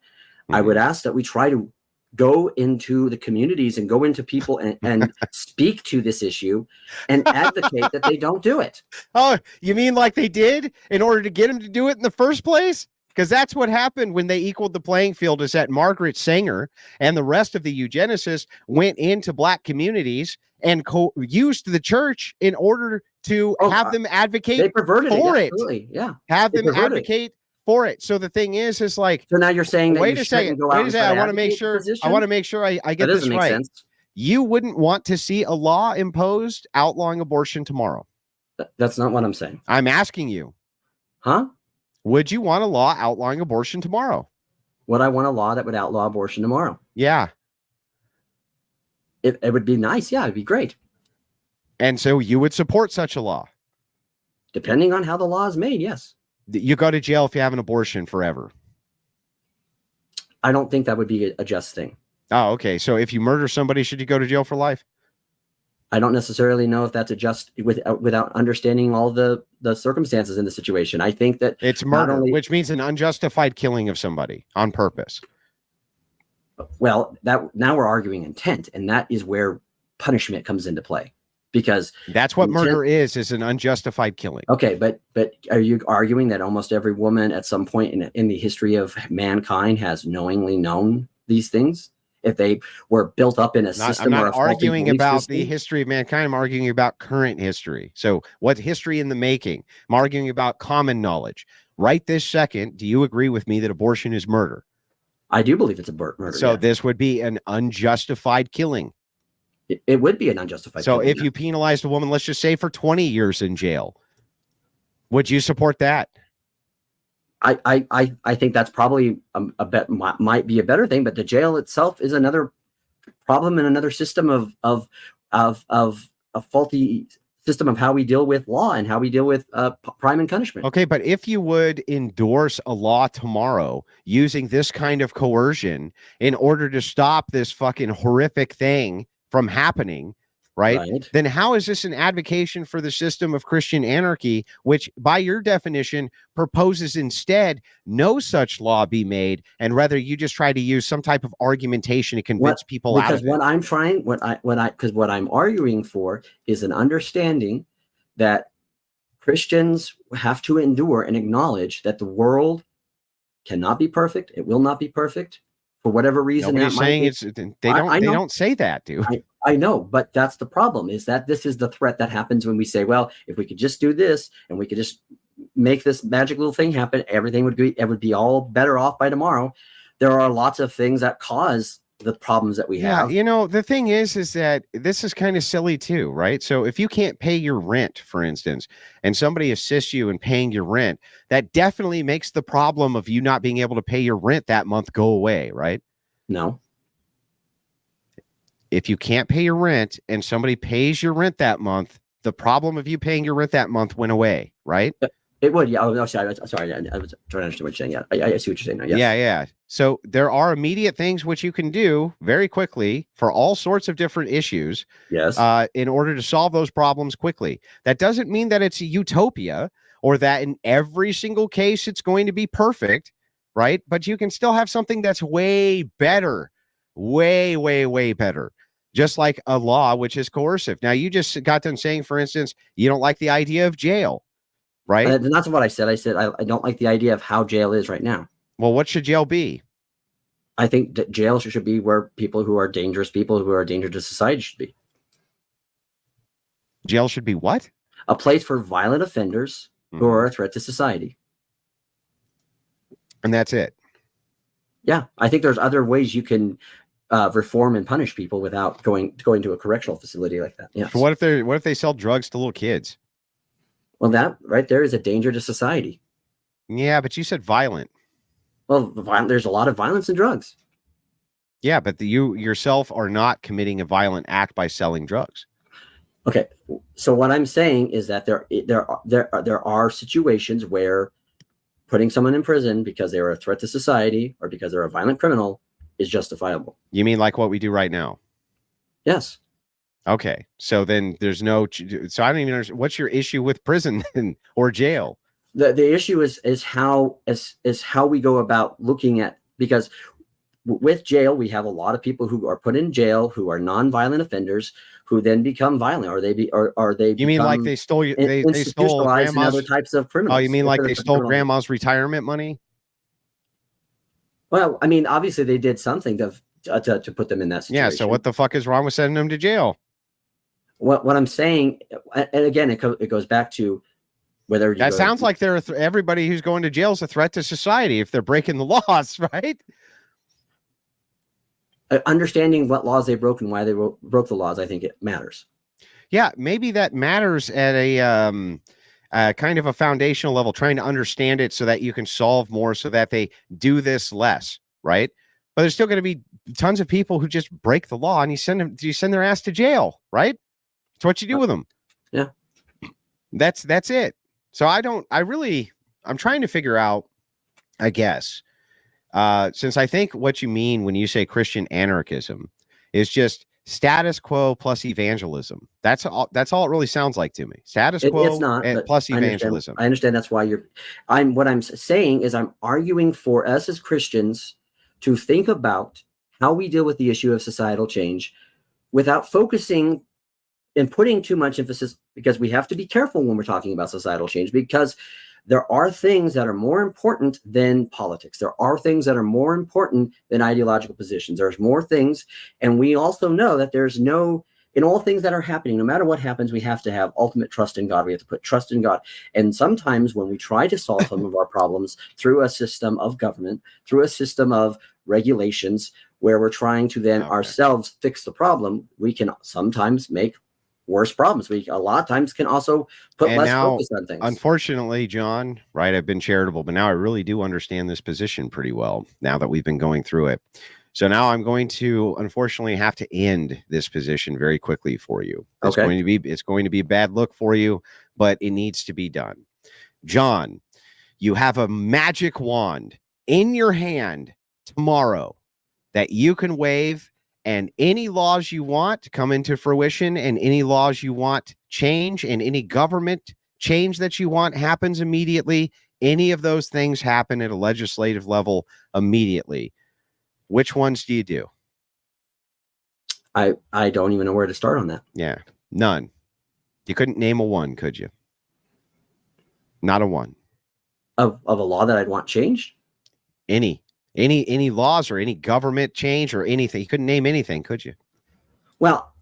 I would ask that we try to go into the communities and go into people and speak to this issue and advocate that they don't do it. Oh, you mean like they did in order to get them to do it in the first place? Because that's what happened when they equaled the playing field, is that Margaret Sanger and the rest of the eugenicists went into black communities and used the church in order to have them advocate for it. Yeah. Have them advocate for it. So the thing is like, so now you're saying that wait a second. I want to make sure I get this right. Sense. You wouldn't want to see a law imposed outlawing abortion tomorrow. That's not what I'm saying. I'm asking you. Huh? Would you want a law outlawing abortion tomorrow? Would I want a law that would outlaw abortion tomorrow? Yeah. It would be nice. Yeah, it'd be great. And so you would support such a law? Depending on how the law is made, yes. You go to jail if you have an abortion forever. I don't think that would be a just thing. Oh, okay. So if you murder somebody, should you go to jail for life? I don't necessarily know if that's a just without understanding all the circumstances in the situation. I think that it's murder, which means an unjustified killing of somebody on purpose. Well, now we're arguing intent, and that is where punishment comes into play, because that's what murder is an unjustified killing. Okay, but are you arguing that almost every woman at some point in the history of mankind has knowingly known these things? If they were built up in a system, I'm not or a arguing about system? the history of mankind. I'm arguing about current history. So what history in the making? I'm arguing about common knowledge. Right this second, do you agree with me that abortion is murder? I do believe it's a murder. So this would be an unjustified killing. It would be an unjustified killing. So if you you penalized a woman, let's just say for 20 years in jail, would you support that? I think that's probably might be a better thing, but the jail itself is another problem and another system of a faulty system of how we deal with law and how we deal with crime and punishment. Okay, but if you would endorse a law tomorrow using this kind of coercion in order to stop this fucking horrific thing from happening, right? Then how is this an advocacy for the system of Christian anarchy, which by your definition proposes instead no such law be made, and rather you just try to use some type of argumentation to convince people out of it? Because what I'm arguing for is an understanding that Christians have to endure and acknowledge that the world cannot be perfect. It will not be perfect for whatever reason. Nobody's saying be. it's they don't say that, dude. I know, but that's the problem, is that this is the threat that happens when we say, well, if we could just do this and we could just make this magic little thing happen, everything would be all better off by tomorrow. There are lots of things that cause the problems that we have. You know, the thing is that this is kind of silly too, right? So if you can't pay your rent, for instance, and somebody assists you in paying your rent, that definitely makes the problem of you not being able to pay your rent that month go away, right? No. If you can't pay your rent and somebody pays your rent that month, the problem of you paying your rent that month went away, right? It would, yeah. Oh, no, sorry. I was trying to understand what you're saying. Yeah, I see what you're saying now. Yes. Yeah. So there are immediate things which you can do very quickly for all sorts of different issues. Yes. In order to solve those problems quickly. That doesn't mean that it's a utopia or that in every single case it's going to be perfect, right? But you can still have something that's way better, way, way, way better. Just like a law which is coercive. Now, you just got done saying, for instance, you don't like the idea of jail. Right. And that's what I said. I said I don't like the idea of how jail is right now. Well, what should jail be? I think that jail should be where people who are dangerous to society should be. Jail should be what? A place for violent offenders who are a threat to society. And that's it. Yeah, I think there's other ways you can reform and punish people without going to a correctional facility like that. Yeah. So what if they sell drugs to little kids? Well, that right there is a danger to society. Yeah, but you said violent. Well, there's a lot of violence in drugs. Yeah, but you yourself are not committing a violent act by selling drugs. Okay, so what I'm saying is that there are situations where putting someone in prison because they are a threat to society or because they're a violent criminal is justifiable. You mean like what we do right now? Yes. Okay, so then there's no. So I don't even understand. What's your issue with prison or jail? The issue is how we go about looking at, because with jail we have a lot of people who are put in jail who are non-violent offenders who then become violent, or they. You mean like they stole they stole grandma's other types of criminals? Oh, you mean like they stole grandma's retirement money? Well, I mean, obviously they did something to put them in that situation. Yeah. So what the fuck is wrong with sending them to jail? What I'm saying, and again, it goes back to whether that sounds like everybody who's going to jail is a threat to society if they're breaking the laws, right? Understanding what laws they broke and why they broke the laws, I think it matters. Yeah, maybe that matters at a kind of a foundational level, trying to understand it so that you can solve more, so that they do this less, right? But there's still going to be tons of people who just break the law, and you send their ass to jail, right? It's what you do with them. Yeah. That's it. So I'm trying to figure out, I guess, since I think what you mean when you say Christian anarchism is just status quo plus evangelism. That's all it really sounds like to me. Status quo it's not, and plus evangelism. I understand that's why what I'm saying is I'm arguing for us as Christians to think about how we deal with the issue of societal change without focusing and putting too much emphasis, because we have to be careful when we're talking about societal change, because there are things that are more important than politics. There are things that are more important than ideological positions. There's more things. And we also know that in all things that are happening, no matter what happens, we have to have ultimate trust in God. We have to put trust in God. And sometimes when we try to solve some of our problems through a system of government, through a system of regulations, where we're trying to then ourselves fix the problem, we can sometimes make worse problems. We a lot of times can also put less focus on things. Unfortunately, John, right? I've been charitable, but now I really do understand this position pretty well now that we've been going through it. So now I'm going to unfortunately have to end this position very quickly for you. It's going to be a bad look for you, but it needs to be done. John, you have a magic wand in your hand tomorrow that you can wave, and any laws you want to come into fruition, and any laws you want change, and any government change that you want happens immediately. Any of those things happen at a legislative level immediately. Which ones do you do? I don't even know where to start on that. Yeah, none. You couldn't name a one, could you? Not a one. Of a law that I'd want changed? Any laws or any government change or anything? You couldn't name anything, could you? Well,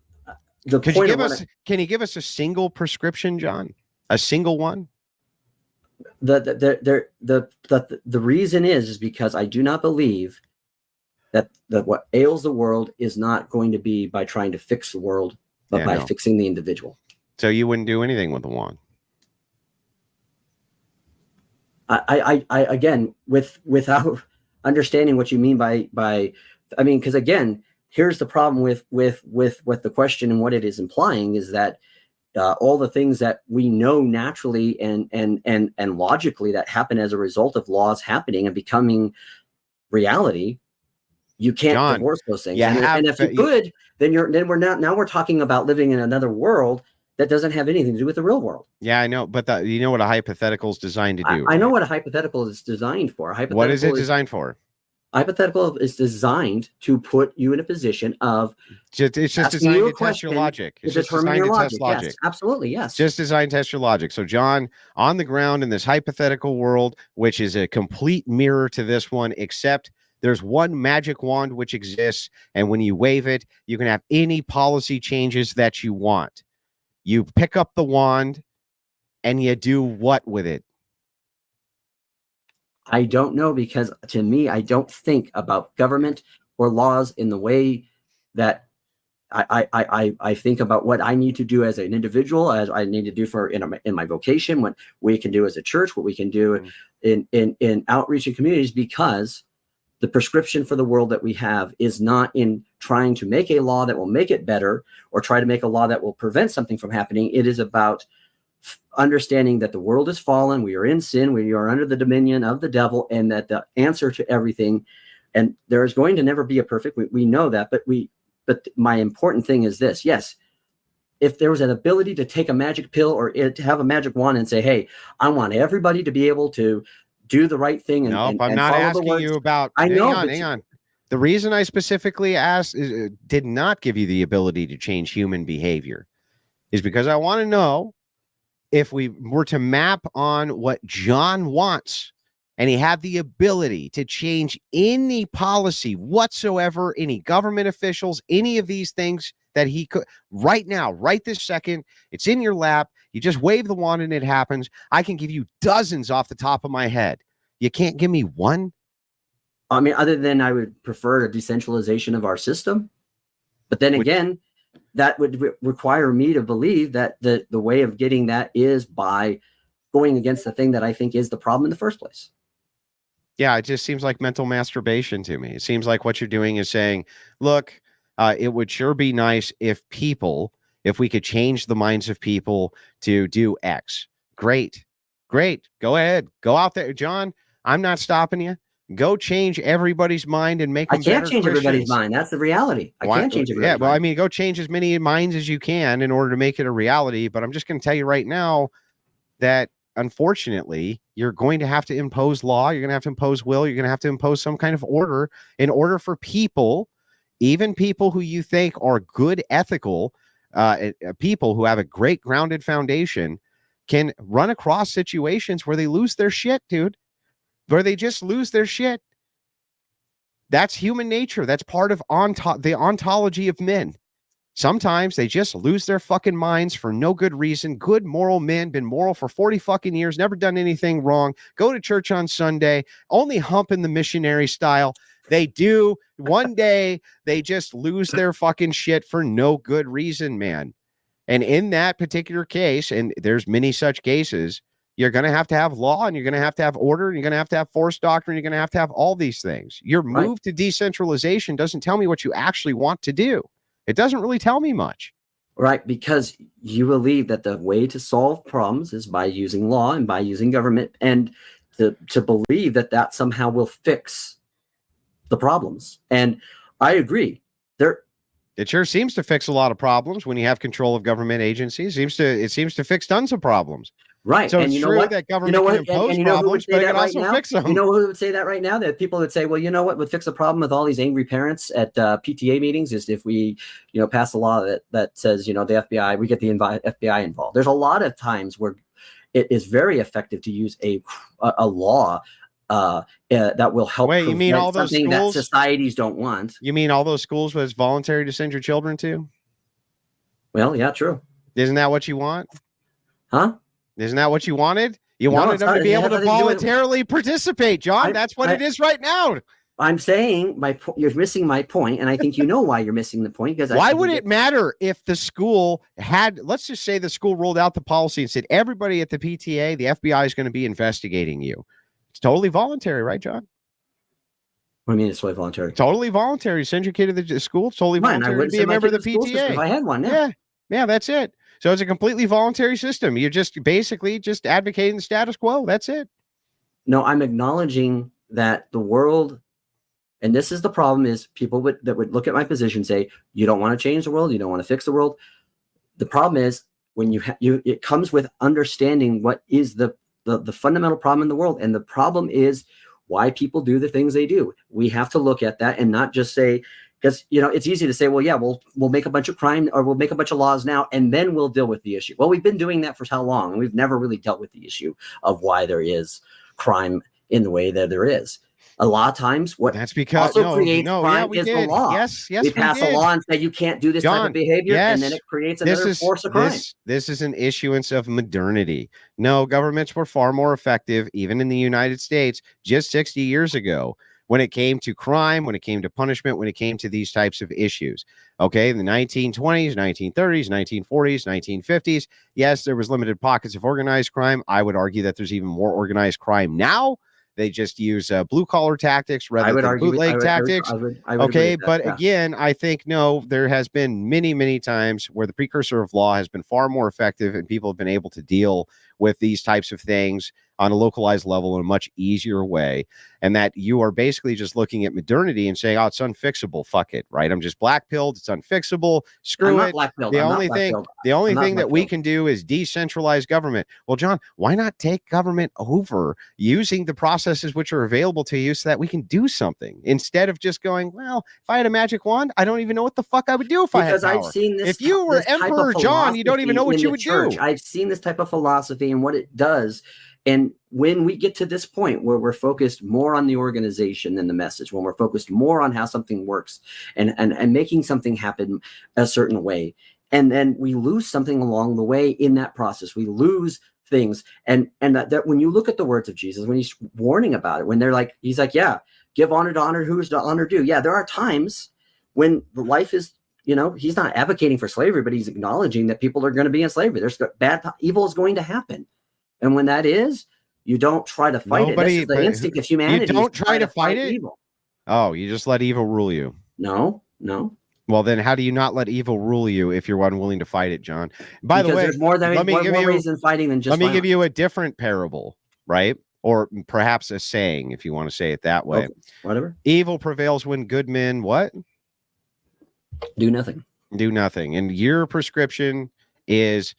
Can you give us a single prescription, John? A single one? The reason is because I do not believe that what ails the world is not going to be by trying to fix the world, but by fixing the individual. So you wouldn't do anything with the wand? I again, without understanding what you mean by I mean, because again, here's the problem with what the question and what it is implying is that all the things that we know naturally and logically that happen as a result of laws happening and becoming reality, you can't divorce those things. And if you could, then we're talking about living in another world that doesn't have anything to do with the real world. Yeah, I know, but you know what a hypothetical is designed to do. I know what a hypothetical is designed for. What is it designed for? Hypothetical is designed to put you in a position of it's just designed to test your logic. It's just designed to test logic. Yes, absolutely, yes. Just designed to test your logic. So, John, on the ground in this hypothetical world, which is a complete mirror to this one, except there's one magic wand which exists, and when you wave it, you can have any policy changes that you want. You pick up the wand, and you do what with it? I don't know, because to me, I don't think about government or laws in the way that I think about what I need to do as an individual, as I need to do in my vocation, what we can do as a church, what we can do in outreach and communities, because the prescription for the world that we have is not in trying to make a law that will make it better or try to make a law that will prevent something from happening. It is about understanding that the world is fallen, we are in sin, we are under the dominion of the devil, and that the answer to everything, and there is going to never be a perfect, we know that, but my important thing is this: yes, if there was an ability to take a magic pill or to have a magic wand and say, hey, I want everybody to be able to do the right thing. I'm not asking you about. Hang on. The reason I specifically asked did not give you the ability to change human behavior is because I want to know if we were to map on what John wants and he had the ability to change any policy whatsoever, any government officials, any of these things that he could right now, right this second, it's in your lap. You just wave the wand and it happens. I can give you dozens off the top of my head. You can't give me one? I mean, other than I would prefer a decentralization of our system. But then again, that would require me to believe that the way of getting that is by going against the thing that I think is the problem in the first place. Yeah, it just seems like mental masturbation to me. It seems like what you're doing is saying, look, it would sure be nice if we could change the minds of people to do X. Great. Go ahead. Go out there, John. I'm not stopping you. Go change everybody's mind and make them better Christians. I can't change everybody's mind. That's the reality. I can't change everybody's mind. Well, I mean, go change as many minds as you can in order to make it a reality. But I'm just going to tell you right now that, unfortunately, you're going to have to impose law. You're going to have to impose will. You're going to have to impose some kind of order in order for people, even people who you think are good, ethical people who have a great grounded foundation, can run across situations where they lose their shit, dude. Where they just lose their shit. That's human nature. That's part of the ontology of men. Sometimes they just lose their fucking minds for no good reason. Good moral men, been moral for 40 fucking years, never done anything wrong, go to church on Sunday, only humping the missionary style. They do. One day, they just lose their fucking shit for no good reason, man. And in that particular case, and there's many such cases, you're going to have law, and you're going to have order, and you're going to have force doctrine. You're going to have all these things. Your move to decentralization doesn't tell me what you actually want to do. It doesn't really tell me much. Right, because you believe that the way to solve problems is by using law and by using government, and to believe that somehow will fix the problems. And I agree. It sure seems to fix a lot of problems when you have control of government agencies. It seems to fix tons of problems. Right. So it's true that government can impose problems, but it can also fix them. You know who would say that right now? That people would say, well, you know what would fix the problem with all these angry parents at PTA meetings is if we, pass a law that says, the FBI, we get the FBI involved. There's a lot of times where it is very effective to use a law that will help. Wait, you mean all those something schools that societies don't want? You mean all those schools was voluntary to send your children to? Well, yeah, true. Isn't that what you want? Huh? Isn't that what you wanted? You wanted them to be able to voluntarily participate, John. That's what it is right now. I'm saying you're missing my point, and I think you know why you're missing the point. Because why would it matter if the school had, let's just say the school rolled out the policy and said, everybody at the PTA, the FBI is going to be investigating you. It's totally voluntary, right, John? What do you mean it's totally voluntary? Totally voluntary. Send your kid to the school. It's totally voluntary to be a member of the PTA. If I had one, yeah, that's it. So it's a completely voluntary system. You're just basically just advocating the status quo. That's it. No, I'm acknowledging that the world, and this is the problem, is people that would look at my position and say, you don't want to change the world, you don't want to fix the world. The problem is when it comes with understanding what is the fundamental problem in the world, and the problem is why people do the things they do. We have to look at that and not just say, because it's easy to say, well, yeah, we'll make a bunch of crime, or we'll make a bunch of laws now, and then we'll deal with the issue. Well, we've been doing that for how long? And we've never really dealt with the issue of why there is crime in the way that there is. A lot of times, what that's because creates crime is the law. Yes, we pass a law and say you can't do this type of behavior, and then it creates another force of crime. This is an issuance of modernity. No, governments were far more effective, even in the United States, just 60 years ago, when it came to crime, when it came to punishment, when it came to these types of issues. Okay, in the 1920s, 1930s, 1940s, 1950s, yes, there was limited pockets of organized crime. I would argue that there's even more organized crime now. They just use blue-collar tactics rather than bootleg tactics. Okay, but again, I think, no, there has been many, many times where the precursor of law has been far more effective, and people have been able to deal with these types of things on a localized level in a much easier way. And that you are basically just looking at modernity and saying, oh, it's unfixable. Fuck it, right? I'm just black-pilled. It's unfixable. Screw it. The only thing that we can do is decentralize government. Well, John, why not take government over using the processes which are available to you so that we can do something, instead of just going, well, if I had a magic wand, I don't even know what the fuck I would do if I had power. I've seen this. If you were Emperor John, you don't even know what you would do. I've seen this type of philosophy and what it does. And when we get to this point where we're focused more on the organization than the message, when we're focused more on how something works and making something happen a certain way, and then we lose something along the way in that process, we lose things. And that when you look at the words of Jesus, when he's warning about it, when he's like, yeah, give honor to honor, who is to honor due. Yeah, there are times when life is, he's not advocating for slavery, but he's acknowledging that people are going to be in slavery. There's evil is going to happen. And when that is, you don't try to fight it. This is the instinct of humanity. You don't try to fight it? Evil. Oh, you just let evil rule you. No. Well, then how do you not let evil rule you if you're unwilling to fight it, John? By the way, there's more reason fighting than just let me give you a different parable, right? Or perhaps a saying, if you want to say it that way. Okay, whatever. Evil prevails when good men what? Do nothing. Do nothing. And your prescription is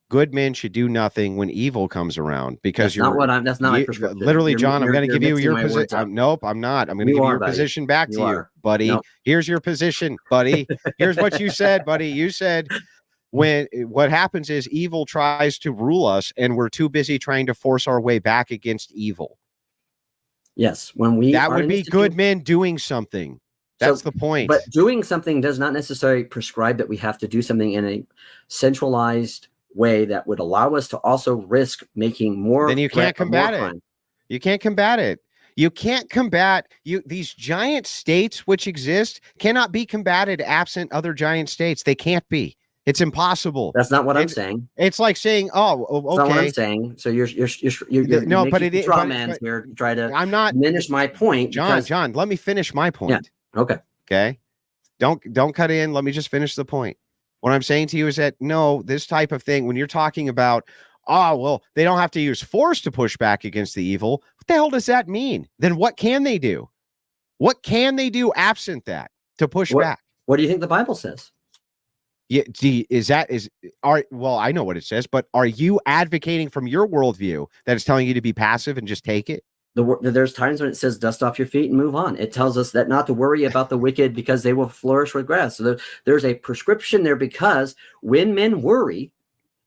good men should do nothing when evil comes around, because that's not my prescription. Literally, John, I'm going to give you your position. Nope, I'm not. I'm going to give your position back to you, buddy. Nope. Here's your position, buddy. Here's what you said, buddy. You said what happens is evil tries to rule us, and we're too busy trying to force our way back against evil. Yes, that would be good men doing something. That's the point. But doing something does not necessarily prescribe that we have to do something in a centralized way that would allow us to also risk making more. Then you can't combat it. You can't combat it. You can't combat these giant states which exist cannot be combated absent other giant states. They can't be. It's impossible. That's not what I'm saying. It's like saying, "Oh, okay." That's not what I'm saying. So you're no, but it is straw man here. Try to. I'm not diminish my point, John. Let me finish my point. Yeah. Okay. Don't cut in. Let me just finish the point. What I'm saying to you is that no, this type of thing, when you're talking about, they don't have to use force to push back against the evil. What the hell does that mean? Then what can they do? What can they do absent that to push back? What do you think the Bible says? Yeah, I know what it says, but are you advocating from your worldview that it's telling you to be passive and just take it? There's times when it says dust off your feet and move on. It tells us that not to worry about the wicked because they will flourish with grass. So there's a prescription there, because when men worry,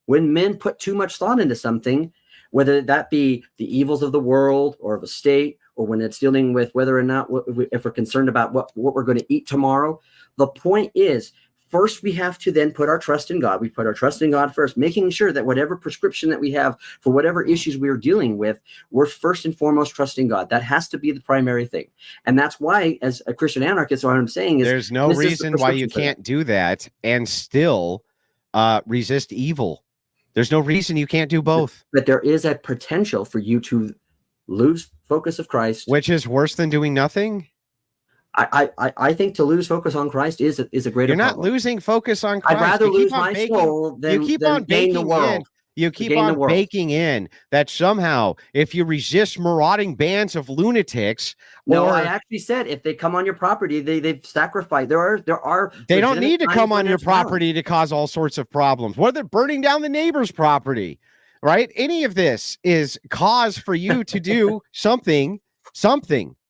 when men put too much thought into something, whether that be the evils of the world or of a state, or when it's dealing with whether or not if we're concerned about what we're going to eat tomorrow. The point is, first, we have to then put our trust in God. We put our trust in God first, making sure that whatever prescription that we have for whatever issues we are dealing with, we're first and foremost trusting God. That has to be the primary thing. And that's why, as a Christian anarchist, what I'm saying is there's no reason why you can't do that and still resist evil. There's no reason you can't do both. But there is a potential for you to lose focus of Christ. Which is worse than doing nothing? I think to lose focus on Christ is a greater You're not problem. losing focus on Christ. I'd rather lose my soul than gain the world. You keep on baking in that somehow if you resist marauding bands of lunatics. No, I actually said if they come on your property, they've sacrificed. There are. They don't need to come on your property to cause all sorts of problems. What are they burning down the neighbor's property? Right? Any of this is cause for you to do something,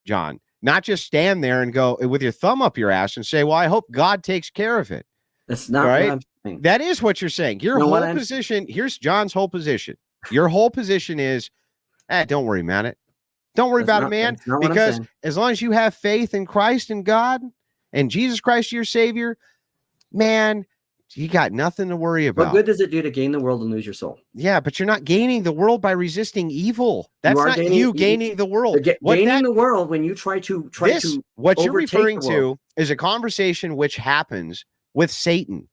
John. Not just stand there and go with your thumb up your ass and say, well, I hope God takes care of it. That's not right. What I'm saying. That is what you're saying. Your whole position, here's John's whole position. Your whole position is, don't worry, man. Don't worry about it, man. Because as long as you have faith in Christ and God and Jesus Christ, your Savior, man, you got nothing to worry about. What good does it do to gain the world and lose your soul? Yeah, but you're not gaining the world by resisting evil. That's not you gaining the world. Gaining the world when you try to what you're referring to is a conversation which happens with Satan,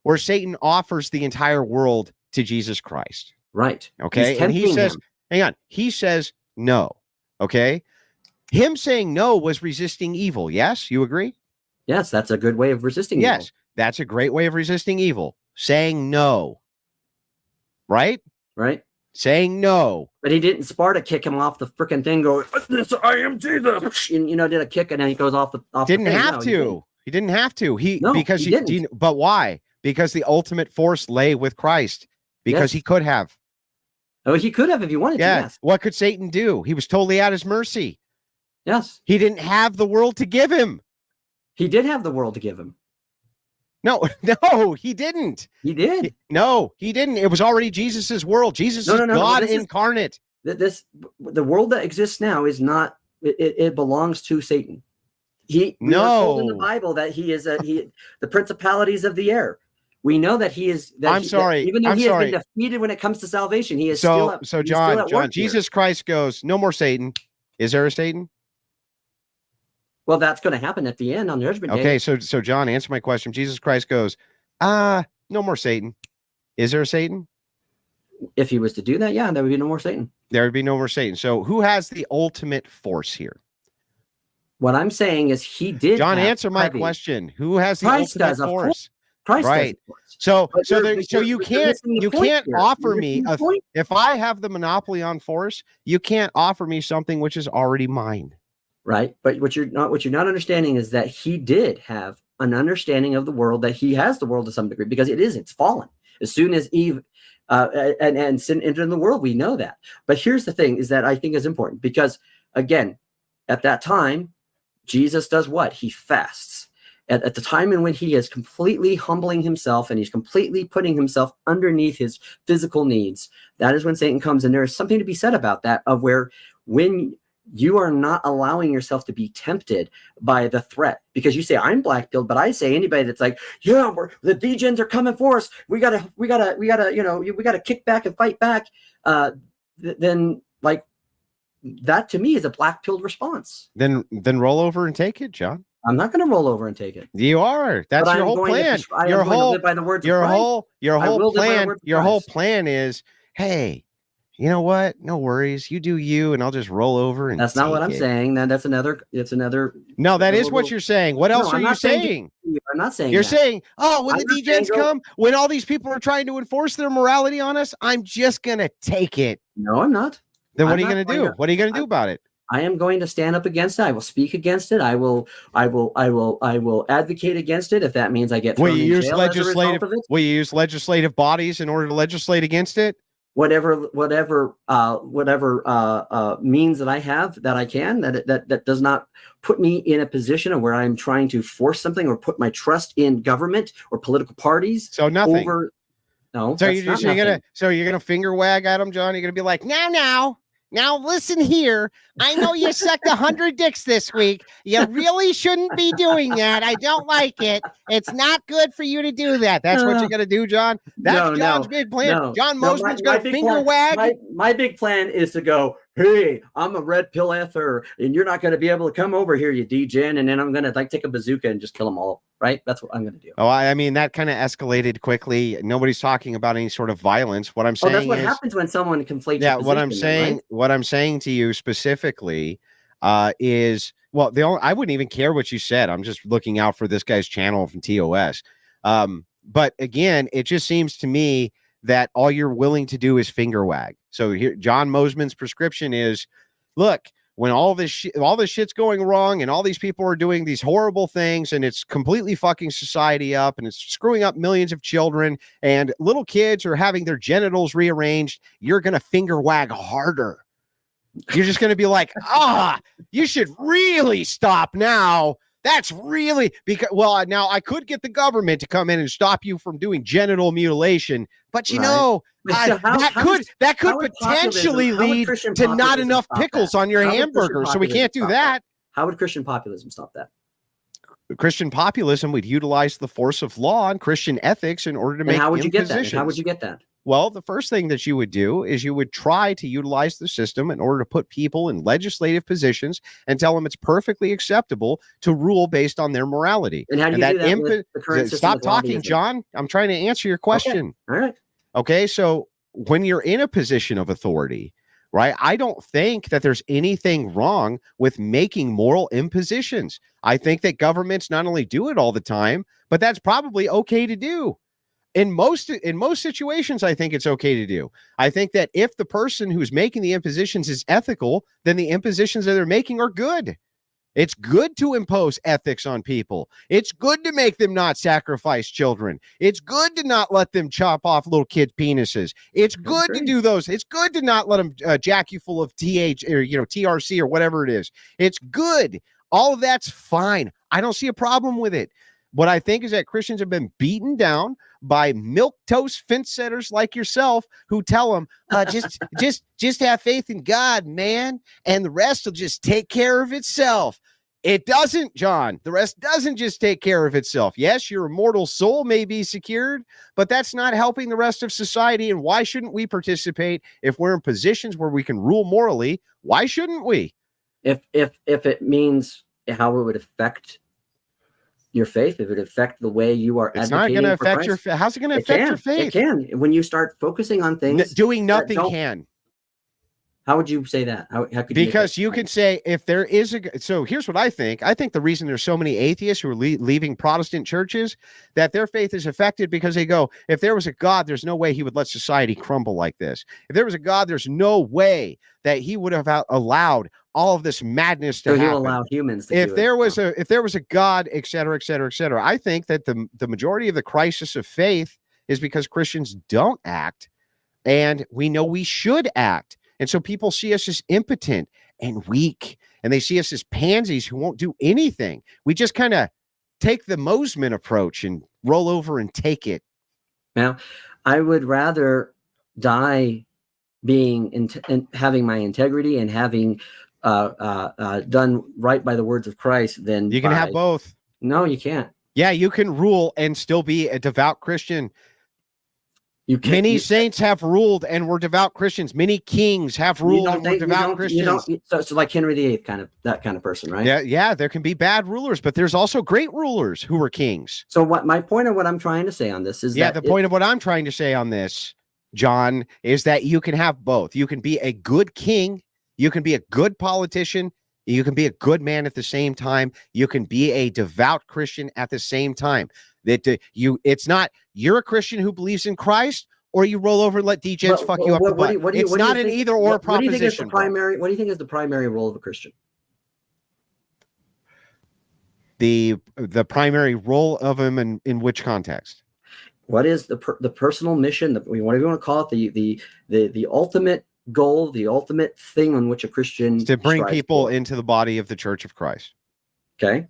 where Satan offers the entire world to Jesus Christ. Right. Okay. And he says, hang on, he says no. Okay. Him saying no was resisting evil. Yes, you agree? Yes, that's a good way of resisting evil. Yes. That's a great way of resisting evil. Saying no. Right? Right. Saying no. But he didn't Sparta kick him off the freaking thing, go, I am Jesus. And, did a kick and then he goes off the Didn't the thing. have to. He didn't have to. Because he didn't. But why? Because the ultimate force lay with Christ. Because he could have. Oh, he could have if he wanted to. Yes. What could Satan do? He was totally at his mercy. Yes. He didn't have the world to give him. He did have the world to give him. No, he didn't. He did. No, he didn't. It was already Jesus's world. Jesus is God incarnate. The world that exists now is not. It belongs to Satan. We are told in the Bible that he is the principalities of the air. We know that he is. I'm sorry. Even though he has been defeated when it comes to salvation, he is So John, Jesus Christ goes, no more Satan. Is there a Satan? Well, that's going to happen at the end on Judgment Day. Okay, so John, answer my question. Jesus Christ goes, no more Satan. Is there a Satan? If he was to do that, yeah, there would be no more Satan. There would be no more Satan. So who has the ultimate force here? What I'm saying is he did. John, answer my question. Who has the ultimate force? Christ right. So you can't offer me if I have the monopoly on force, you can't offer me something which is already mine. Right. But what you're not understanding is that he did have an understanding of the world, that he has the world to some degree, because it's fallen. As soon as Eve and sin entered in the world, we know that. But here's the thing is that I think is important, because again, at that time, Jesus does what? He fasts. At the time in when he is completely humbling himself and he's completely putting himself underneath his physical needs, that is when Satan comes. And there is something to be said about that, of where when you are not allowing yourself to be tempted by the threat, because you say I'm black-pilled, but I say anybody that's like, yeah, the degens are coming for us, we gotta kick back and fight back. Then like that to me is a black-pilled response. Then roll over and take it, John. I'm not going to roll over and take it. You are. That's your whole plan. Your whole plan is, hey, you know what? No worries. You do you, and I'll just roll over and. That's not what I'm saying. That's another. No, that is what you're saying. What else are you saying? I'm not saying. You're saying, oh, when the degens come, when all these people are trying to enforce their morality on us, I'm just gonna take it. No, I'm not. Then what are you gonna do? What are you gonna do about it? I am going to stand up against it. I will speak against it. I will advocate against it if that means I get thrown in jail as a result of it. Will you use legislative bodies in order to legislate against it? Whatever means that I have, that I can, that does not put me in a position of where I'm trying to force something or put my trust in government or political parties. So nothing. No. So that's you're not you're gonna finger wag at him, John. You're gonna be like, now listen here. I know you sucked 100 dicks this week. You really shouldn't be doing that. I don't like it. It's not good for you to do that. That's what you're gonna do, John. That's John's big plan. John Moseman's gonna finger wag. My big plan is to go, hey, I'm a red pill ether, and you're not going to be able to come over here, you degen, and then I'm going to like take a bazooka and just kill them all, right? That's what I'm going to do. Oh, I mean, that kind of escalated quickly. Nobody's talking about any sort of violence. What I'm saying that's what happens when someone conflates. Yeah, what I'm saying to you specifically is, well, I wouldn't even care what you said. I'm just looking out for this guy's channel from TOS. But again, it just seems to me that all you're willing to do is finger wag. So here, John Moseman's prescription is, look, when all this shit's going wrong and all these people are doing these horrible things and it's completely fucking society up and it's screwing up millions of children and little kids are having their genitals rearranged, you're going to finger wag harder. You're just going to be like, you should really stop now. That's really because, well, now I could get the government to come in and stop you from doing genital mutilation, but that could potentially lead to not enough pickles on your hamburger. So we can't do that. How would Christian populism stop that? Christian populism would utilize the force of law and Christian ethics in order to make. How would you get that? How would you get that? Well, the first thing that you would do is you would try to utilize the system in order to put people in legislative positions and tell them it's perfectly acceptable to rule based on their morality. And how do you do that with the current system? Stop talking, John. I'm trying to answer your question. Okay. All right. Okay, so when you're in a position of authority, right, I don't think that there's anything wrong with making moral impositions. I think that governments not only do it all the time, but that's probably okay to do. In most situations, I think it's okay to do. I think that if the person who's making the impositions is ethical, then the impositions that they're making are good. It's good to impose ethics on people. It's good to make them not sacrifice children. It's good to not let them chop off little kids' penises. It's good to do those. It's good to not let them jack you full of TRC or whatever it is. It's good. All of that's fine. I don't see a problem with it. What I think is that Christians have been beaten down by milquetoast fence setters like yourself who tell them, just have faith in God, man, and the rest will just take care of itself. It doesn't, John. The rest doesn't just take care of itself. Yes, your immortal soul may be secured, but that's not helping the rest of society. And why shouldn't we participate if we're in positions where we can rule morally? Why shouldn't we? If it means how it would affect your faith, if it affect the way you are, it's not going to affect your faith. How's it going to affect your faith? It can. When you start focusing on things, doing nothing can. How would you say that? How could because you can say if there is so here's what I think. I think the reason there's so many atheists who are leaving Protestant churches, that their faith is affected because they go, if there was a God, there's no way he would let society crumble like this. If there was a God, there's no way that he would have allowed all of this madness to happen. He'll allow humans to if there was a God, et cetera, et cetera, et cetera. I think that the majority of the crisis of faith is because Christians don't act, and we know we should act. And so people see us as impotent and weak, and they see us as pansies who won't do anything. We just kind of take the Moseman approach and roll over and take it. Now, I would rather die being having my integrity and having done right by the words of Christ than you can have both. No, you can't. Yeah, you can rule and still be a devout Christian. Many saints have ruled and were devout Christians. Many kings have ruled and were devout Christians. So like Henry VIII, that kind of person, right? Yeah. There can be bad rulers, but there's also great rulers who were kings. So what my point of what I'm trying to say on this is the point of what I'm trying to say on this, John, is that you can have both. You can be a good king. You can be a good politician. You can be a good man at the same time. You can be a devout Christian at the same time. It's not you're a Christian who believes in Christ, or you roll over and let DJs fuck you up the butt. It's not an either or proposition. What do you think is the primary role of a Christian? The primary role of him in which context? What is the personal mission? Whatever you want to call it, the ultimate goal, the ultimate thing on which a Christian to bring people into the body of the Church of Christ. Okay.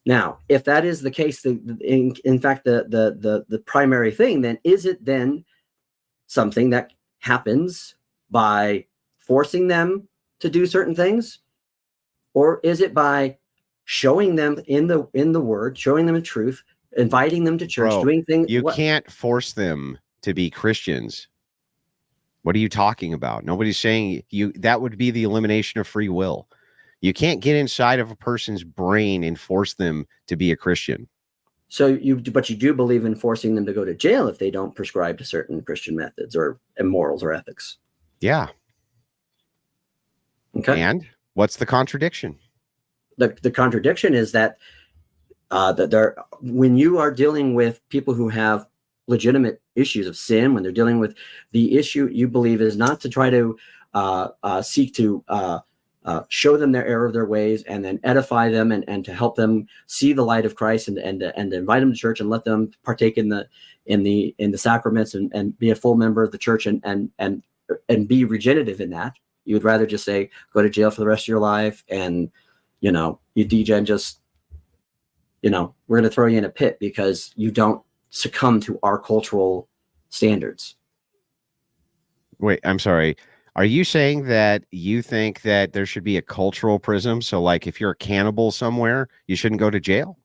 Now, if that is the case, in fact, the primary thing, then is it then something that happens by forcing them to do certain things, or is it by showing them in the word, showing them the truth, inviting them to church, doing things? You can't force them to be Christians. What are you talking about? Nobody's saying that would be the elimination of free will. You can't get inside of a person's brain and force them to be a Christian. So but you do believe in forcing them to go to jail if they don't prescribe to certain Christian methods or morals or ethics. Yeah. Okay. And what's the contradiction? The contradiction is that when you are dealing with people who have legitimate issues of sin, when they're dealing with the issue, you believe is not to try to seek to show them their error of their ways and then edify them and to help them see the light of Christ and invite them to church and let them partake in the sacraments and be a full member of the church and be regenerative in that. You would rather just say, go to jail for the rest of your life and, you degen, just, we're going to throw you in a pit because you don't succumb to our cultural standards. Wait, I'm sorry. Are you saying that you think that there should be a cultural prism? So like if you're a cannibal somewhere, you shouldn't go to jail?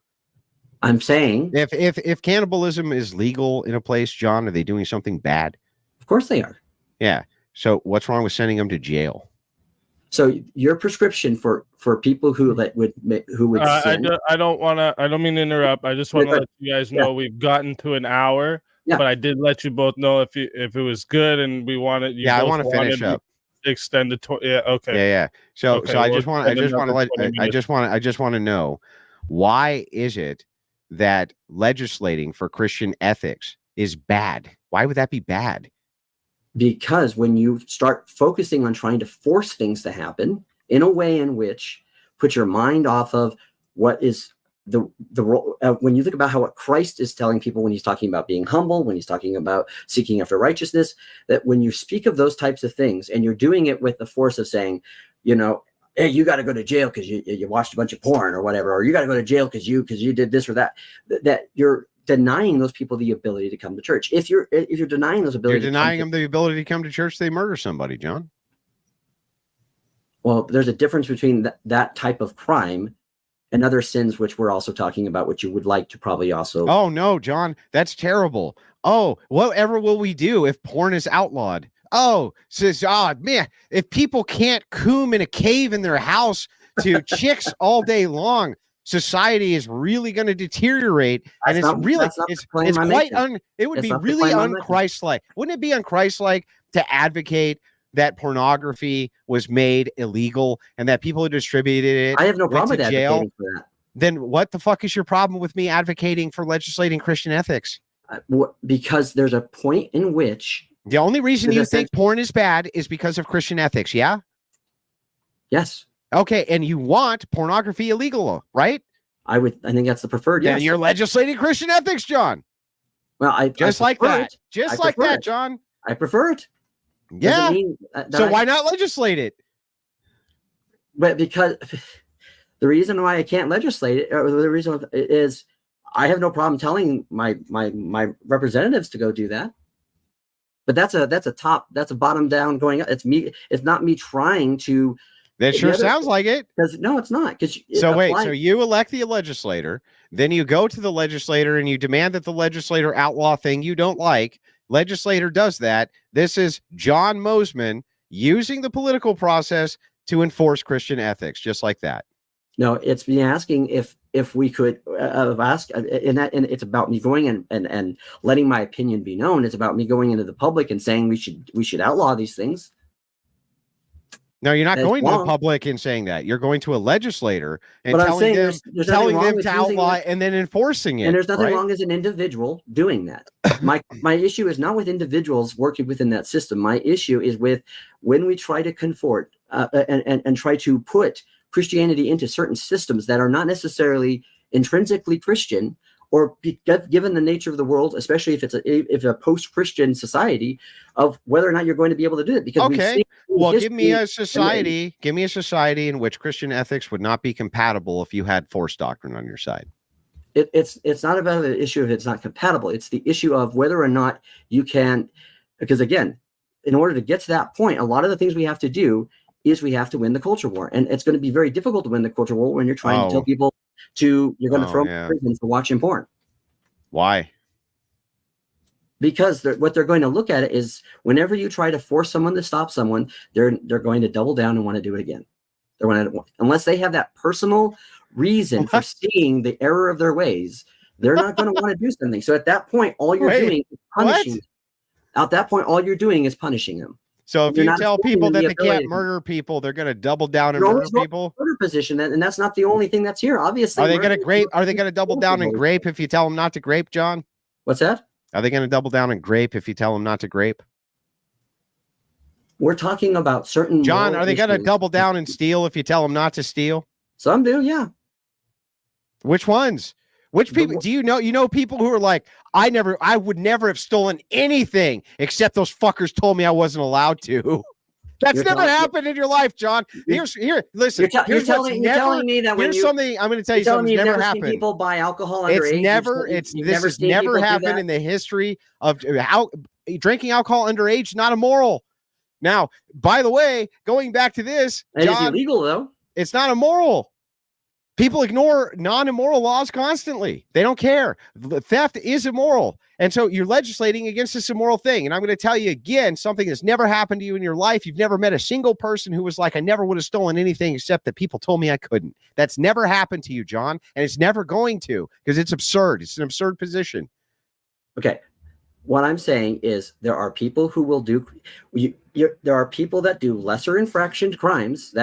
I'm saying if cannibalism is legal in a place, John, are they doing something bad? Of course they are. Yeah. So what's wrong with sending them to jail? So your prescription for people who would sin. I don't mean to interrupt. I just want to let you guys know we've gotten to an hour. Yeah. But I did let you both know if it was good and we wanted you. Yeah, I want to finish up. Extend the yeah. Okay. Yeah. So I just want to know, why is it that legislating for Christian ethics is bad? Why would that be bad? Because when you start focusing on trying to force things to happen in a way in which put your mind off of what is the role, when you think about what Christ is telling people when he's talking about being humble, when he's talking about seeking after righteousness, that when you speak of those types of things and you're doing it with the force of saying, hey, you got to go to jail because you watched a bunch of porn or whatever, or you got to go to jail because you did this or that, that you're denying those people the ability to come to church. If you're denying those ability, you're denying them the ability to come to church, they murder somebody, John. Well, there's a difference between that type of crime and other sins, which we're also talking about, which you would like to probably also. Oh no, John, that's terrible. Oh, whatever will we do if porn is outlawed? Oh, says, man, if people can't coom in a cave in their house to chicks all day long, society is really going to deteriorate. And it would be really un-Christ-like. Wouldn't it be un-Christ-like to advocate that pornography was made illegal and that people who distributed it I have no problem with advocating for that. Then what the fuck is your problem with me advocating for legislating Christian ethics? Because there's a point in which the only reason you think porn is bad is because of Christian ethics, yeah? Yes. Okay, and you want pornography illegal, right? I think that's the preferred. Then yes. You're legislating Christian ethics, John. Well, I like that, John. I prefer it. Yeah. So why not legislate it? But because the reason why I can't legislate it, or the reason is I have no problem telling my representatives to go do that. But that's a bottom down going up. It's not me trying to. That sure sounds like it. Because no, it's not. So you elect the legislator, then you go to the legislator and you demand that the legislator outlaw thing you don't like. Legislator does that. This is John Moseman using the political process to enforce Christian ethics, just like that. No, it's me asking if we could ask, and it's about me going and letting my opinion be known. It's about me going into the public and saying we should outlaw these things. No, you're not going to the public and saying that. You're going to a legislator and telling them to outlaw it and then enforcing it. And there's nothing wrong as an individual doing that. My issue is not with individuals working within that system. My issue is with when we try to convert and try to put Christianity into certain systems that are not necessarily intrinsically Christian, or given the nature of the world, especially if it's a post-Christian society, of whether or not you're going to be able to do it. Because okay, well, give me a society in which Christian ethics would not be compatible if you had force doctrine on your side. It's not about the issue of it's not compatible. It's the issue of whether or not you can, because again, in order to get to that point, a lot of the things we have to do is we have to win the culture war. And it's going to be very difficult to win the culture war when you're trying to tell people you're going to throw them in prison for watching porn. Why? Because what they're going to look at it is whenever you try to force someone to stop someone, they're going to double down and want to do it again. They're going to, unless they have that personal reason for seeing the error of their ways, they're not going to want to do something. So at that point, all you're doing is punishing them. At that point, all you're doing is punishing them. So if you tell people that they can't murder people, they're going to double down and murder people. Murder position, and that's not the only thing that's here. Obviously, are they going to grape? Are they going to double down and grape if you tell them not to grape, John? What's that? Are they going to double down and grape if you tell them not to grape? We're talking about certain. John, are they going to double down and steal if you tell them not to steal? Some do, yeah. Which ones? Which people do you know? You know people who are like, I would never have stolen anything except those fuckers told me I wasn't allowed to. That's never happened in your life, John. Listen. You're telling me that here's something I'm going to tell you something that's never happened. People buy alcohol underage. This has never happened in the history of how drinking alcohol underage. Not immoral. Now, by the way, going back to this, John, it's illegal though. It's not immoral. People ignore non-immoral laws constantly. They don't care. Theft is immoral. And so you're legislating against this immoral thing. And I'm going to tell you again, something that's never happened to you in your life. You've never met a single person who was like, I never would have stolen anything except that people told me I couldn't. That's never happened to you, John. And it's never going to, because it's absurd. It's an absurd position. Okay. What I'm saying is there are people who will do, there are people that do lesser infraction crimes.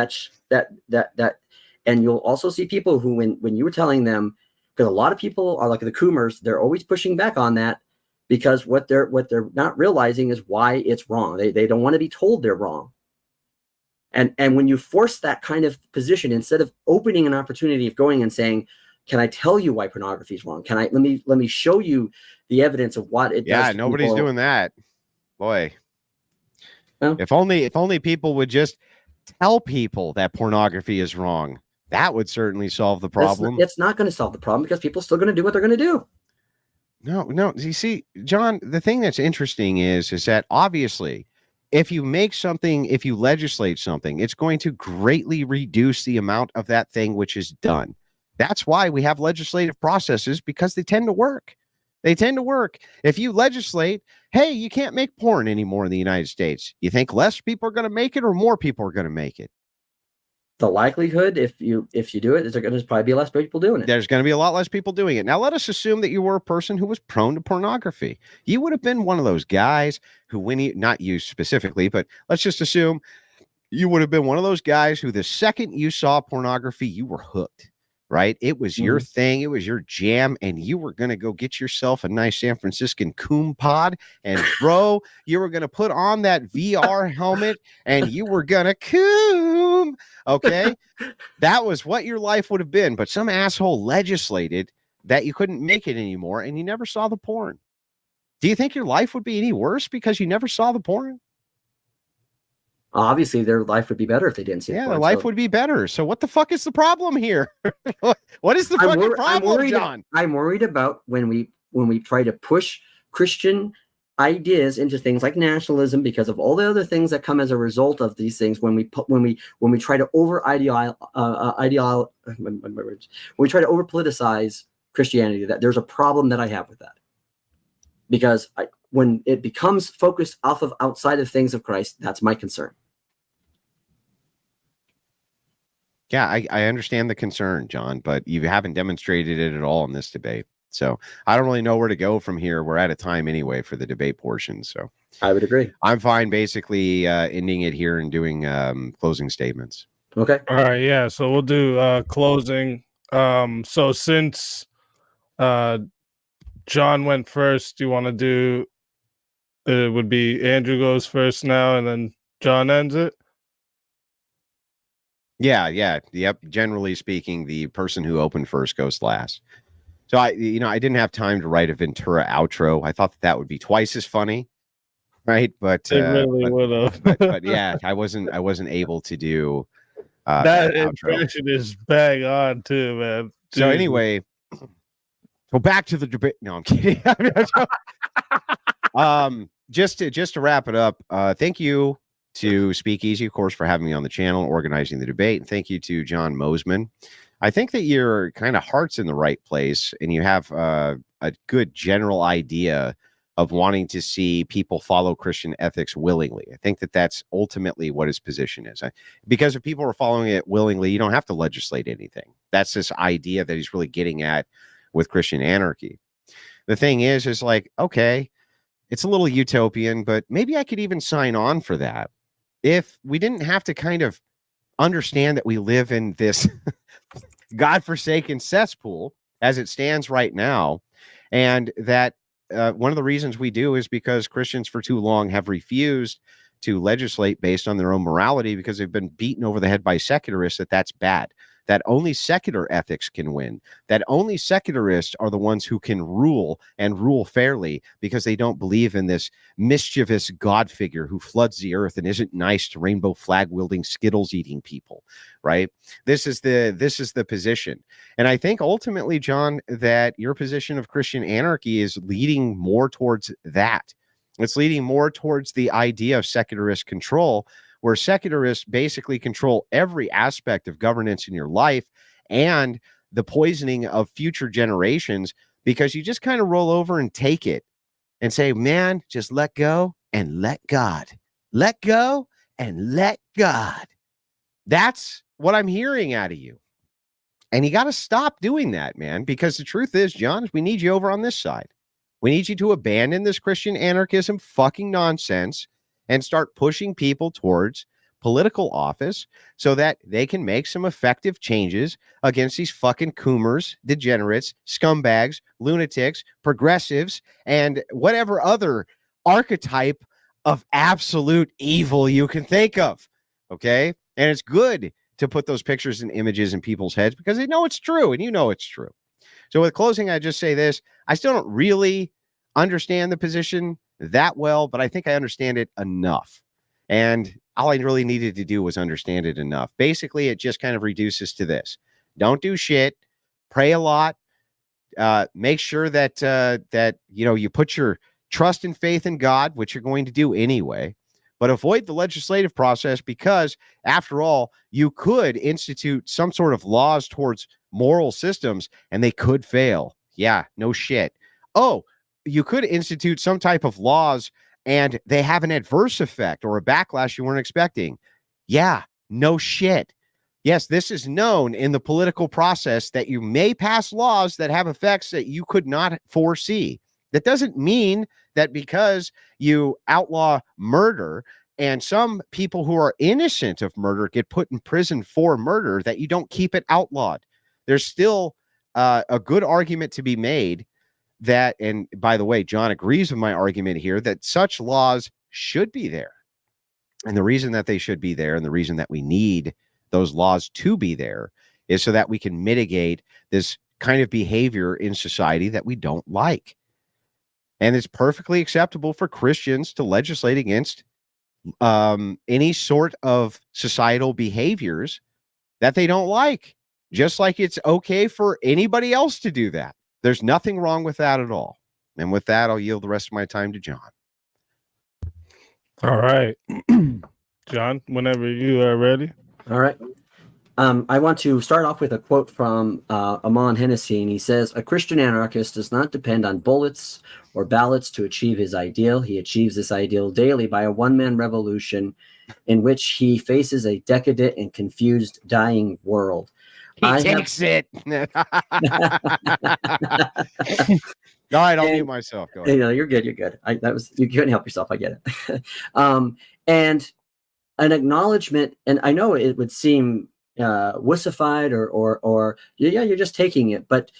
And you'll also see people who, when you were telling them, because a lot of people are like the Coomers, they're always pushing back on that because what they're not realizing is why it's wrong. They don't want to be told they're wrong. And when you force that kind of position, instead of opening an opportunity of going and saying, can I tell you why pornography is wrong? Let me show you the evidence of what it does. Yeah, nobody's doing that. Boy. Well, if only people would just tell people that pornography is wrong. That would certainly solve the problem. It's not going to solve the problem because people are still going to do what they're going to do. No. You see, John, the thing that's interesting is that obviously if you legislate something, it's going to greatly reduce the amount of that thing which is done. That's why we have legislative processes, because they tend to work. If you legislate, hey, you can't make porn anymore in the United States. You think less people are going to make it or more people are going to make it? The likelihood, if you do it, is there going to probably be less people doing it. There's going to be a lot less people doing it. Now, let us assume that you were a person who was prone to pornography. You would have been one of those guys who, not you specifically, but let's just assume you would have been one of those guys who the second you saw pornography, you were hooked, right? It was your thing. It was your jam. And you were going to go get yourself a nice San Franciscan coom pod. And bro, you were going to put on that VR helmet and you were going to coom. Okay. That was what your life would have been. But some asshole legislated that you couldn't make it anymore and you never saw the porn. Do you think your life would be any worse because you never saw the porn? Obviously, their life would be better if they didn't see the porn. Their life would be better. So what the fuck is the problem here? What is the fucking problem, John? I'm worried about when we try to push Christian ideas into things like nationalism, because of all the other things that come as a result of these things. When we try to over politicize Christianity, that there's a problem that I have with that, because when it becomes focused outside of things of Christ, that's my concern. Yeah, I understand the concern, John, but you haven't demonstrated it at all in this debate. So I don't really know where to go from here. We're out of time anyway for the debate portion. So I would agree. I'm fine basically ending it here and doing closing statements. Okay. All right. Yeah. So we'll do closing. So since John went first, do you want to do, it would be Andrew goes first now and then John ends it? Yeah. Yep. Generally speaking, the person who opened first goes last. So I didn't have time to write a Ventura outro. I thought that would be twice as funny, right? But It really would have. but yeah, I wasn't able to do that outro. impression is bang on too, man. So anyway, go back to the debate. No, I'm kidding. Just to wrap it up, thank you to Speakeasy, of course, for having me on the channel, organizing the debate, and thank you to John Moseman. I think that your kind of heart's in the right place, and you have a good general idea of wanting to see people follow Christian ethics willingly. I think that that's ultimately what his position is. Because if people are following it willingly, you don't have to legislate anything. That's this idea that he's really getting at with Christian anarchy. The thing is like, okay, it's a little utopian, but maybe I could even sign on for that if we didn't have to kind of understand that we live in this godforsaken cesspool as it stands right now, and that one of the reasons we do is because Christians for too long have refused to legislate based on their own morality because they've been beaten over the head by secularists that that's bad, that only secular ethics can win, that only secularists are the ones who can rule and rule fairly because they don't believe in this mischievous God figure who floods the earth and isn't nice to rainbow flag wielding Skittles eating people, right? This is the position. And I think ultimately, John, that your position of Christian anarchy is leading more towards that. It's leading more towards the idea of secularist control, where secularists basically control every aspect of governance in your life and the poisoning of future generations, because you just kind of roll over and take it and say, man, just let go and let God. Let go and let God. That's what I'm hearing out of you. And you got to stop doing that, man, because the truth is, John, we need you over on this side. We need you to abandon this Christian anarchism fucking nonsense and start pushing people towards political office so that they can make some effective changes against these fucking coomers, degenerates, scumbags, lunatics, progressives, and whatever other archetype of absolute evil you can think of. Okay? And it's good to put those pictures and images in people's heads because they know it's true and you know it's true. So with closing, I just say this. I still don't really understand the position that well, but I think I understand it enough. And all I really needed to do was understand it enough. Basically, it just kind of reduces to this. Don't do shit. Pray a lot. Make sure that you put your trust and faith in God, which you're going to do anyway. But avoid the legislative process because, after all, you could institute some sort of laws towards moral systems and they could fail. Yeah, no shit. Oh, you could institute some type of laws and they have an adverse effect or a backlash you weren't expecting. Yeah, no shit. Yes, this is known in the political process that you may pass laws that have effects that you could not foresee. That doesn't mean that because you outlaw murder and some people who are innocent of murder get put in prison for murder, that you don't keep it outlawed. There's still a good argument to be made that, and by the way, John agrees with my argument here, that such laws should be there. And the reason that they should be there and the reason that we need those laws to be there is so that we can mitigate this kind of behavior in society that we don't like. And it's perfectly acceptable for Christians to legislate against any sort of societal behaviors that they don't like, just like it's okay for anybody else to do that. There's nothing wrong with that at all. And with that, I'll yield the rest of my time to John. All right. John, whenever you are ready. All right. I want to start off with a quote from Amon Hennessy, and he says, "A Christian anarchist does not depend on bullets or ballots to achieve his ideal. He achieves this ideal daily by a one-man revolution in which he faces a decadent and confused dying world." He takes it. All right, I'll mute myself. Go ahead. You know, you're good. You're good. You couldn't help yourself. I get it. And an acknowledgement, and I know it would seem wussified or yeah, you're just taking it, but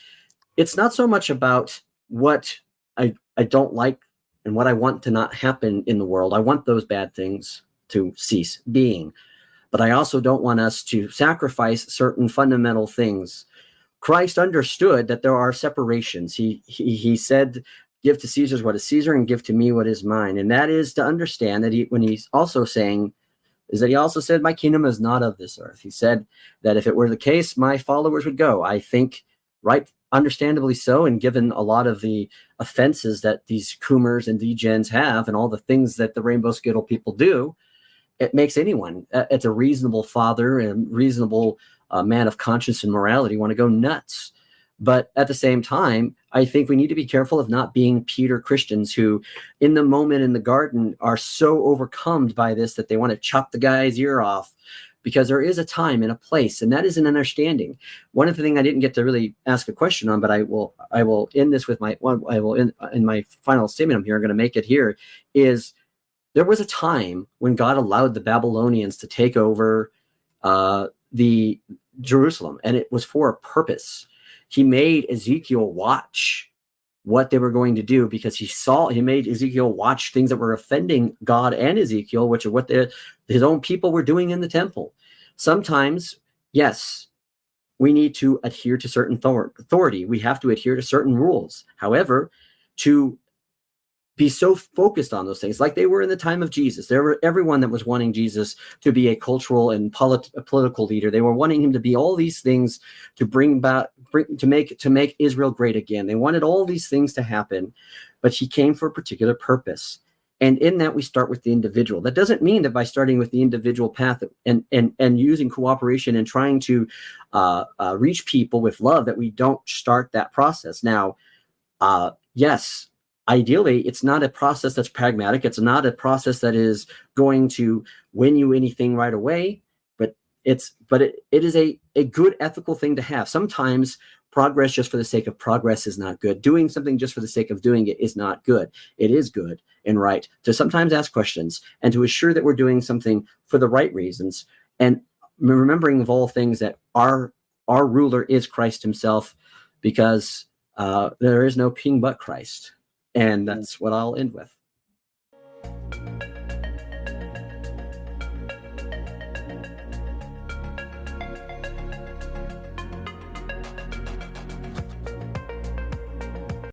it's not so much about what I don't like and what I want to not happen in the world. I want those bad things to cease being, but I also don't want us to sacrifice certain fundamental things Christ understood that there are separations. He said, give to Caesar what is Caesar and give to me what is mine. And that is to understand that when he's also saying, is that he also said, my kingdom is not of this earth. He said that if it were the case, my followers would go. I think, right, understandably so, and given a lot of the offenses that these Coomers and degens have and all the things that the Rainbow Skittle people do, it makes anyone, it's a reasonable father and reasonable man of conscience and morality, want to go nuts. But at the same time, I think we need to be careful of not being Peter Christians who, in the moment in the garden, are so overcome by this that they want to chop the guy's ear off, because there is a time and a place, and that is an understanding. One of the things I didn't get to really ask a question on, but I will end this with in my final statement. I'm here. I'm going to make it here. Is there was a time when God allowed the Babylonians to take over the Jerusalem, and it was for a purpose. He made Ezekiel watch what they were going to do, because he made Ezekiel watch things that were offending God and Ezekiel, which are what his own people were doing in the temple. Sometimes, yes, we need to adhere to certain authority. We have to adhere to certain rules. However, to be so focused on those things, like they were in the time of Jesus. There were everyone that was wanting Jesus to be a cultural and political leader. They were wanting him to be all these things to make Israel great again. They wanted all these things to happen, but he came for a particular purpose. And in that, we start with the individual. That doesn't mean that by starting with the individual path and using cooperation and trying to reach people with love, that we don't start that process. Now, yes, ideally, it's not a process that's pragmatic. It's not a process that is going to win you anything right away, but it is a good ethical thing to have. Sometimes progress just for the sake of progress is not good. Doing something just for the sake of doing it is not good. It is good and right to sometimes ask questions and to assure that we're doing something for the right reasons, and remembering of all things that our ruler is Christ himself, because there is no king but Christ. And that's what I'll end with.